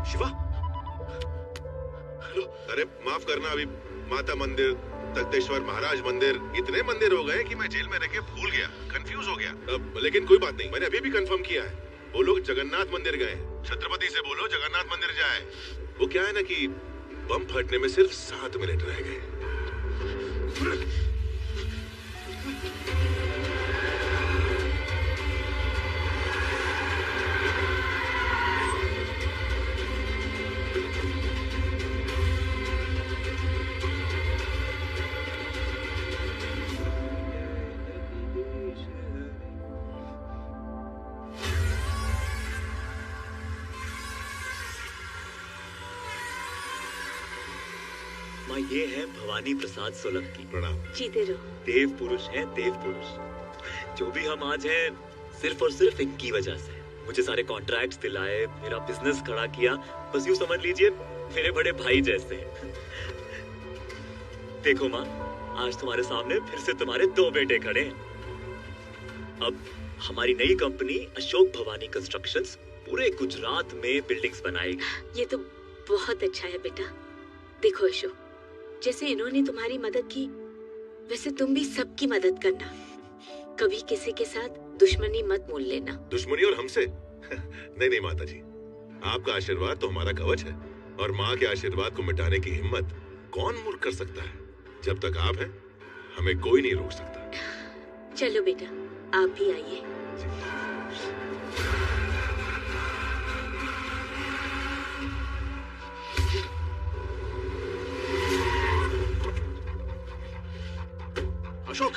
शिवा, हेलो, अरे माफ करना, अभी माता मंदिर, तख्तेश्वर महाराज मंदिर, इतने मंदिर हो गए कि मैं जेल में रह के भूल गया, कंफ्यूज हो गया। लेकिन कोई बात नहीं, मैंने अभी भी कंफर्म किया है, वो लोग जगन्नाथ मंदिर गए। छत्रपति से बोलो जगन्नाथ मंदिर जाए। वो क्या है ना कि बम फटने में सिर्फ 7 मिनट रह गए। ये है भवानी प्रसाद सोलंकी। प्रणाम। जीते रहो। देव पुरुष है, देव पुरुष। जो भी हम आज हैं सिर्फ और सिर्फ इनकी वजह से। मुझे सारे कॉन्ट्रैक्ट्स दिलाए, मेरा बिजनेस खड़ा किया, बस यूं समझ लीजिए मेरे बड़े भाई जैसे। देखो माँ, आज तुम्हारे सामने फिर से तुम्हारे 2 बेटे खड़े हैं। अब हमारी नई कंपनी अशोक भवानी कंस्ट्रक्शंस पूरे गुजरात में बिल्डिंग्स बनाएगी। ये तो बहुत अच्छा है बेटा। देखो अशोक, जैसे इन्होंने तुम्हारी मदद की, वैसे तुम भी सबकी मदद करना। कभी किसी के साथ दुश्मनी मत मोल लेना। दुश्मनी और हमसे? नहीं नहीं माता जी, आपका आशीर्वाद तो हमारा कवच है, और माँ के आशीर्वाद को मिटाने की हिम्मत कौन मूर्ख कर सकता है। जब तक आप हैं, हमें कोई नहीं रोक सकता। चलो बेटा, आप भी आइए। अशोक,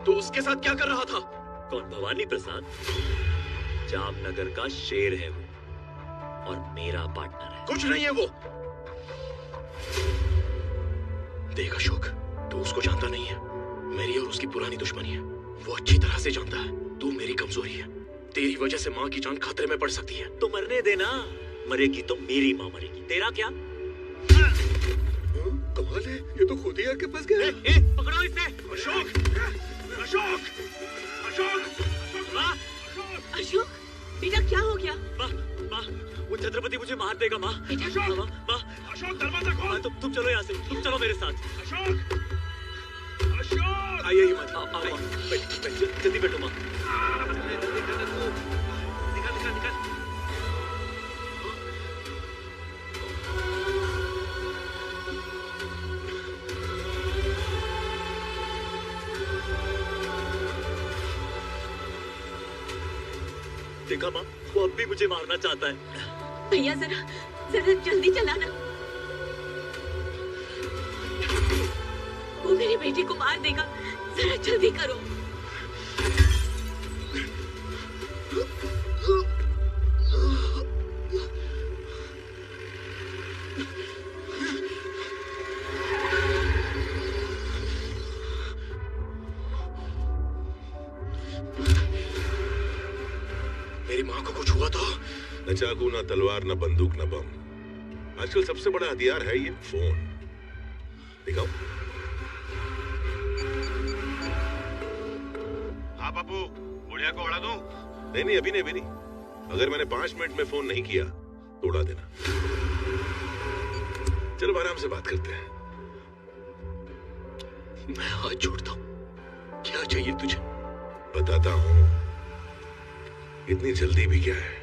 तू उसके साथ क्या कर रहा था? कौन? भवानी प्रसाद? जामनगर का शेर है वो, और मेरा पार्टनर है। कुछ नहीं है वो। देख अशोक, तू उसको जानता नहीं है। मेरी और उसकी पुरानी दुश्मनी है। वो अच्छी तरह से जानता है तू मेरी कमजोरी है। तेरी वजह से माँ की जान खतरे में पड़ सकती है। तो मरने देना, मरेगी तो मेरी माँ मरेगी, तेरा क्या? कमाल है, ये तो खुद ही आके फंस गया। पकड़ो इसे। अशोक, अशोक, अशोक, माँ, अशोक, बेटा क्या हो गया? माँ, माँ, वो छत्रपति मुझे मार देगा माँ। अशोक, माँ, अशोक दरवाजा खोल। तुम चलो यहाँ से, तुम चलो मेरे साथ। अशोक, अशोक, आइए ही मत। आओ जल्दी बैठो माँ। निकल, निकल। देखा माँ, वो अब भी मुझे मारना चाहता है। भैया जरा जल्दी चलाना। वो मेरे बेटे को मार देगा, जरा जल्दी करो। मेरी माँ को कुछ हुआ तो? न चाकू, न तलवार, न बंदूक, न बम। आजकल सबसे बड़ा हथियार है ये फोन। दिखाओ। हाँ बाबू, बुढ़िया को उड़ा दूं? नहीं नहीं, अभी नहीं। अगर मैंने 5 मिनट में फोन नहीं किया तो उड़ा देना। चलो आराम से बात करते हैं। मैं हाथ जोड़ता हूँ, क्या चाहिए तुझे? बताता हूँ। इतनी जल्दी भी क्या है?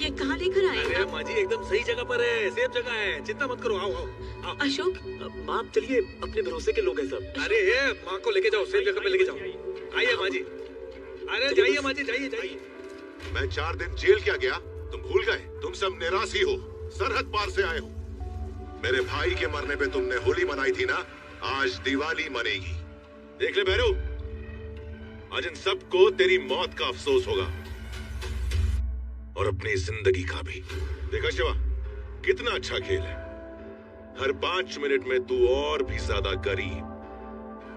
ये कहाँ लेकर आए? अरे माँ जी, एकदम सही जगह पर है, सेफ जगह है, चिंता मत करो। आओ आओ आओ। अशोक, माँ आप चलिए, अपने भरोसे के लोग हैं सब। अरे माँ को लेके जाओ, सेफ जगह पे लेके जाओ। आइए माँ जी। अरे जाइए माँ जी, जाइए जाइए। मैं 4 दिन जेल क्या गया, तुम भूल गए? तुम सब निराशी हो। सरहद पार से आए हो। मेरे भाई के मरने पे तुमने होली मनाई थी ना, आज दिवाली मनेगी। देख ले भैरू, आज इन सबको तेरी मौत का अफसोस होगा और अपनी जिंदगी का भी। देखा शिवा, कितना अच्छा खेल है। हर 5 मिनट में तू और भी ज्यादा गरीब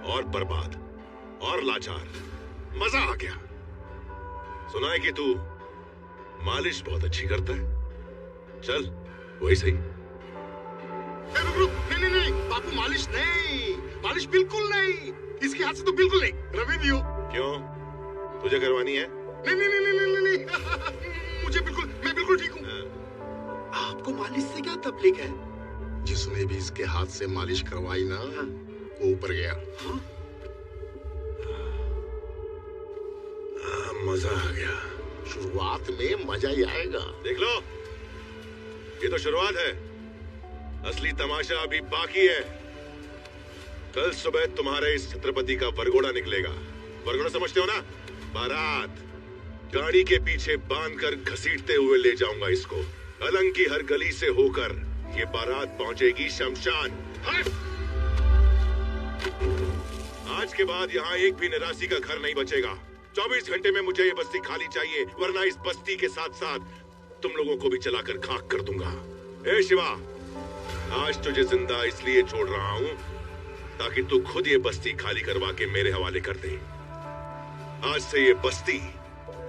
और बर्बाद और लाचार। मजा आ गया। सुना है कि तू मालिश बहुत अच्छी करता है। चल वही सही। नहीं नहीं बापू, मालिश नहीं, मालिश बिल्कुल नहीं। इसके हाथ से तो बिल्कुल नहीं। रवि भी हो। क्यों, तुझे करवानी है? नहीं नहीं नहीं नहीं नहीं, नहीं। मुझे बिल्कुल, मैं बिल्कुल ठीक हूँ। आपको मालिश से क्या तकलीफ है? जिसने भी इसके हाथ से मालिश करवाई ना, वो ऊपर गया। मजा आ गया। शुरुआत में मजा ही आएगा। देख लो, ये तो शुरुआत है, असली तमाशा अभी बाकी है। कल सुबह तुम्हारे इस छत्रपति का वरघोड़ा निकलेगा। वरघोड़ा समझते हो ना? बारात। गाड़ी के पीछे बांधकर घसीटते हुए ले जाऊंगा इसको। अलंग की हर गली से होकर ये बारात पहुंचेगी शमशान। आज के बाद यहाँ एक भी निराशी का घर नहीं बचेगा। 24 घंटे में मुझे ये बस्ती खाली चाहिए, वरना इस बस्ती के साथ साथ तुम लोगों को भी जलाकर खाक कर दूंगा। ए शिवा, आज तुझे जिंदा इसलिए छोड़ रहा हूं ताकि तू खुद ये बस्ती खाली करवा के मेरे हवाले कर दे। आज से ये बस्ती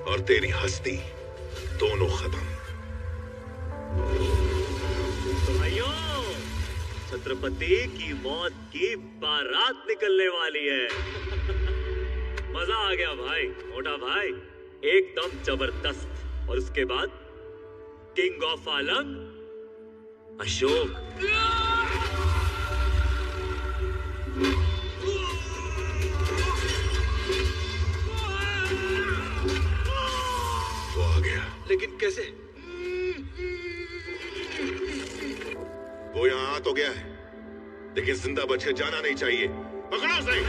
और तेरी हस्ती दोनों खत्म। तो भाइयों, छत्रपति की मौत की बारात निकलने वाली है। मजा आ गया भाई, मोटा भाई, एकदम जबरदस्त। और उसके बाद किंग ऑफ अलंग अशोक। वो आ गया। लेकिन कैसे? वो यहाँ आ तो गया है, लेकिन जिंदा बच के जाना नहीं चाहिए। पकड़ो उसे।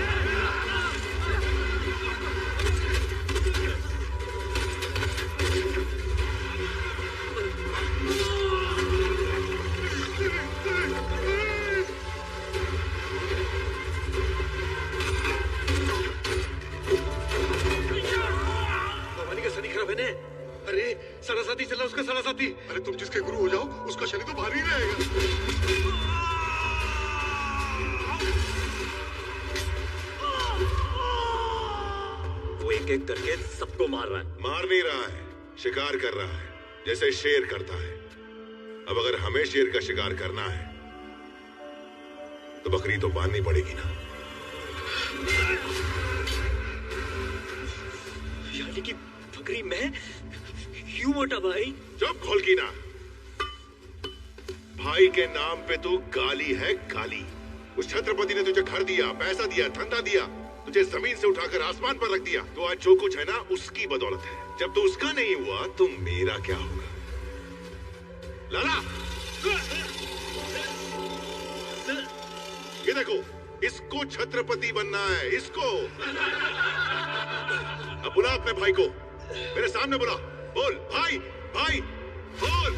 अरे सारा साथी चला, उसका सारा साथी। अरे तुम जिसके गुरु हो जाओ, उसका शनि तो भारी रहेगा। वो एक एक करके सबको मार रहा है। मार नहीं रहा है, शिकार कर रहा है, जैसे शेर करता है। अब अगर हमें शेर का शिकार करना है तो बकरी तो बांधनी पड़ेगी ना। यानी कि बकरी मैं? क्यों मोटा भाई? चुप खोल की ना। भाई के नाम पे तू गाली है, गाली। उस छत्रपति ने तुझे घर दिया, पैसा दिया, धंधा दिया, तुझे जमीन से उठाकर आसमान पर रख दिया। तो आज जो कुछ है ना, उसकी बदौलत है। जब तू उसका नहीं हुआ तो मेरा क्या होगा? लाला, ये देखो, इसको छत्रपति बनना है, इसको। अब बुला अपने भाई को, मेरे सामने बुला। बोल भाई, भाई बोल।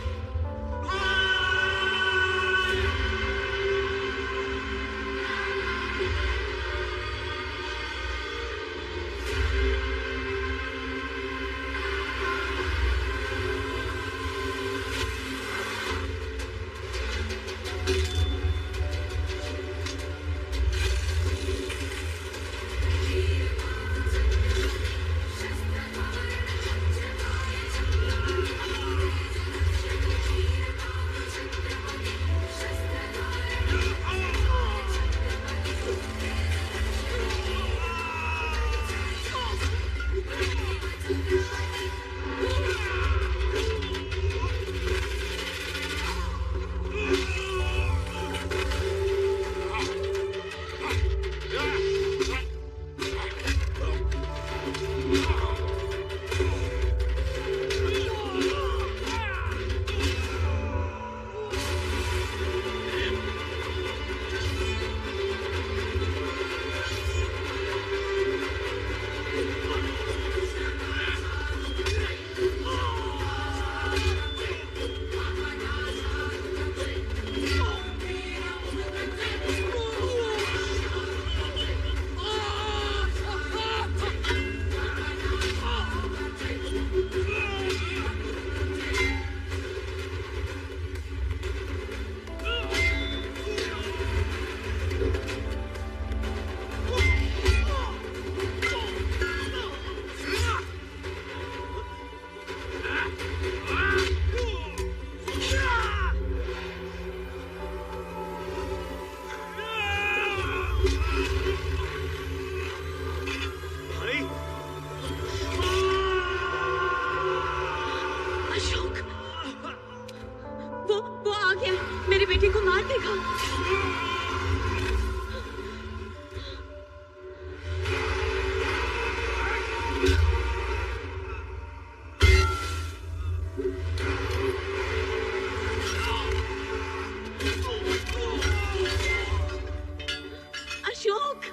अशोक।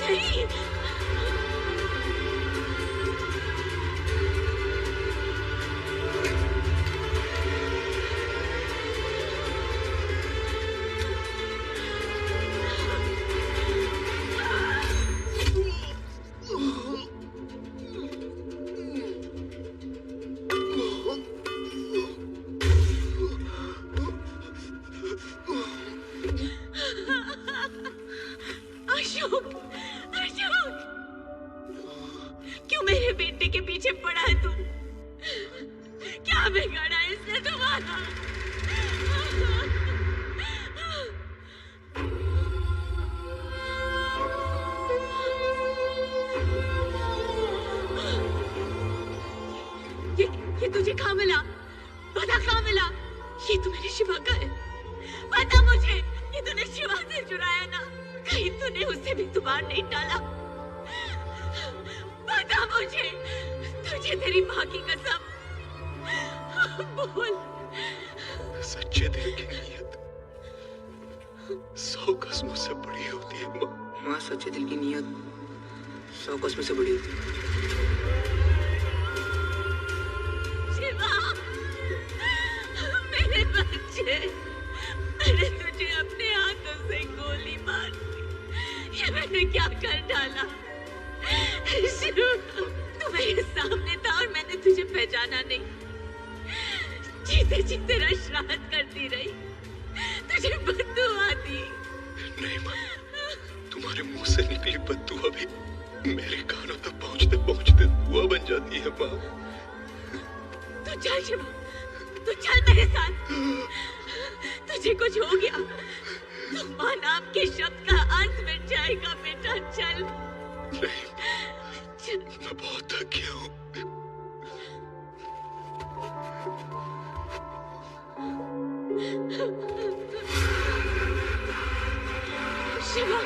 नहीं। अशोक, अशोक, क्यों मेरे बेटे के पीछे पड़ा है तू? क्या बिगाड़ा है इसने तुम्हारा? ये तुझे कहाँ मिला? पता कहाँ मिला? ये तो मेरे शिवा का है। पता मुझे, ये तूने शिवा से चुराया ना? कहीं तूने उसे भी तुम्हार नहीं डाला? पता मुझे, तुझे तेरी माँ की कसम। बोल। सच्चे दिल की नीयत 100 कस्मों से बड़ी होती है माँ। माँ, सच्चे दिल की नीयत 100 कस्मों से बड़ी होती है। शिवा, मेरे बच्चे, मैंने तुझे अपने हाथों से गोली मार दी। ये मैंने क्या कर डाला? शिवा, तू मेरे सामने था और मैंने तुझे पहचाना नहीं। जीते जी तेरा श्राद्ध करती रही, तुझे बद्दुआ दी। नहीं माँ, तुम्हारे मुंह से निकली बद्दुआ भी मेरे कानों तक पहुंचते पहुंचते दुआ बन जाती है माँ। तू चल शिवा, तू चल मेरे साथ। तुझे कुछ हो गया तो माँ नाम के शब्द का अर्थ मिट जाएगा बेटा। चल। नहीं, मैं बहुत थक गया हूँ। शिवा,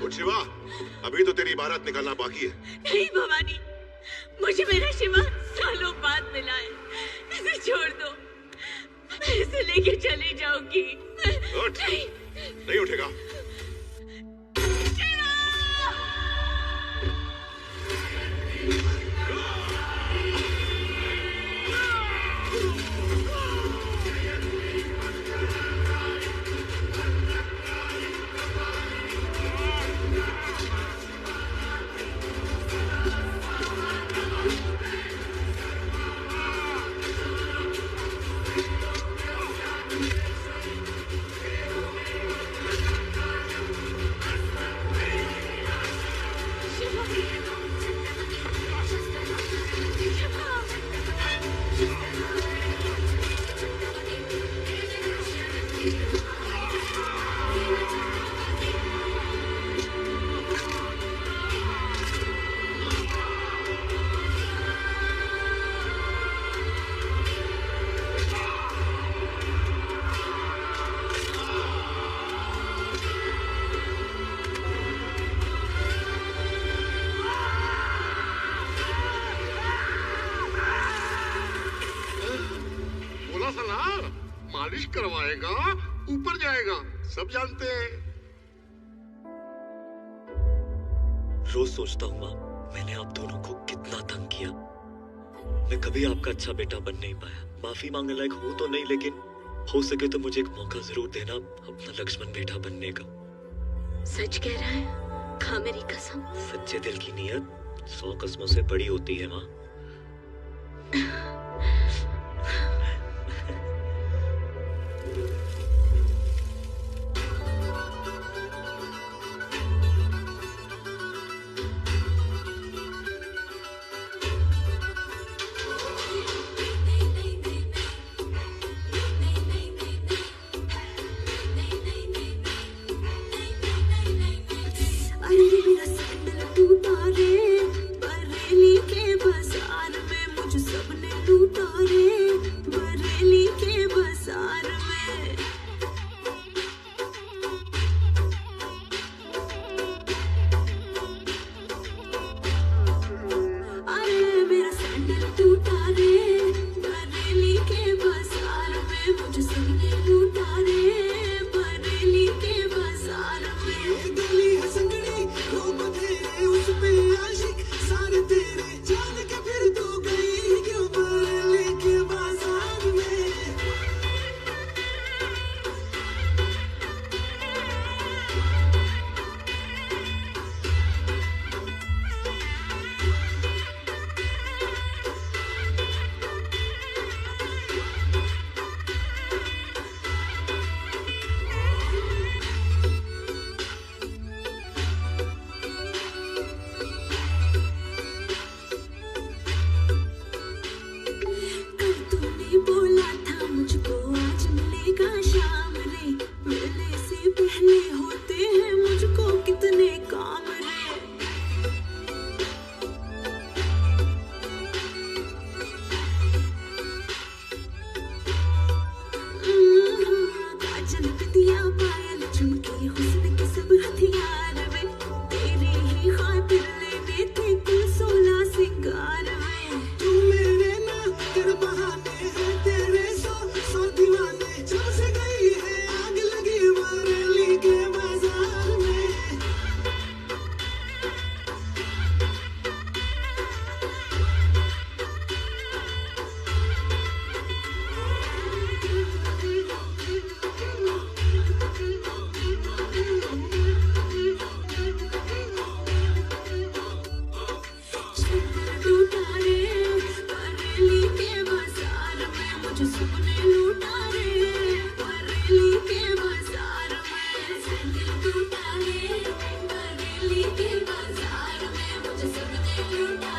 उठ शिवा, अभी तो तेरी बारात निकलना बाकी है। नहीं भवानी, मुझे मेरा शिवा सालों बाद मिला है। इसे छोड़ दो, मैं इसे लेके चली जाऊंगी। उठ। नहीं उठेगा। मालिश करवाएगा, ऊपर जाएगा, सब जानते हैं। रोज सोचता हूँ माँ, मैंने आप दोनों को कितना तंग किया। मैं कभी आपका अच्छा बेटा बन नहीं पाया। माफी मांगने लायक हूँ तो नहीं, लेकिन हो सके तो मुझे एक मौका जरूर देना अपना लक्ष्मण बेटा बनने का। सच कह रहा है? खा मेरी कसम। सच्चे दिल की नीयत 100 कस्मों से बड़ी होती है माँ। लुटा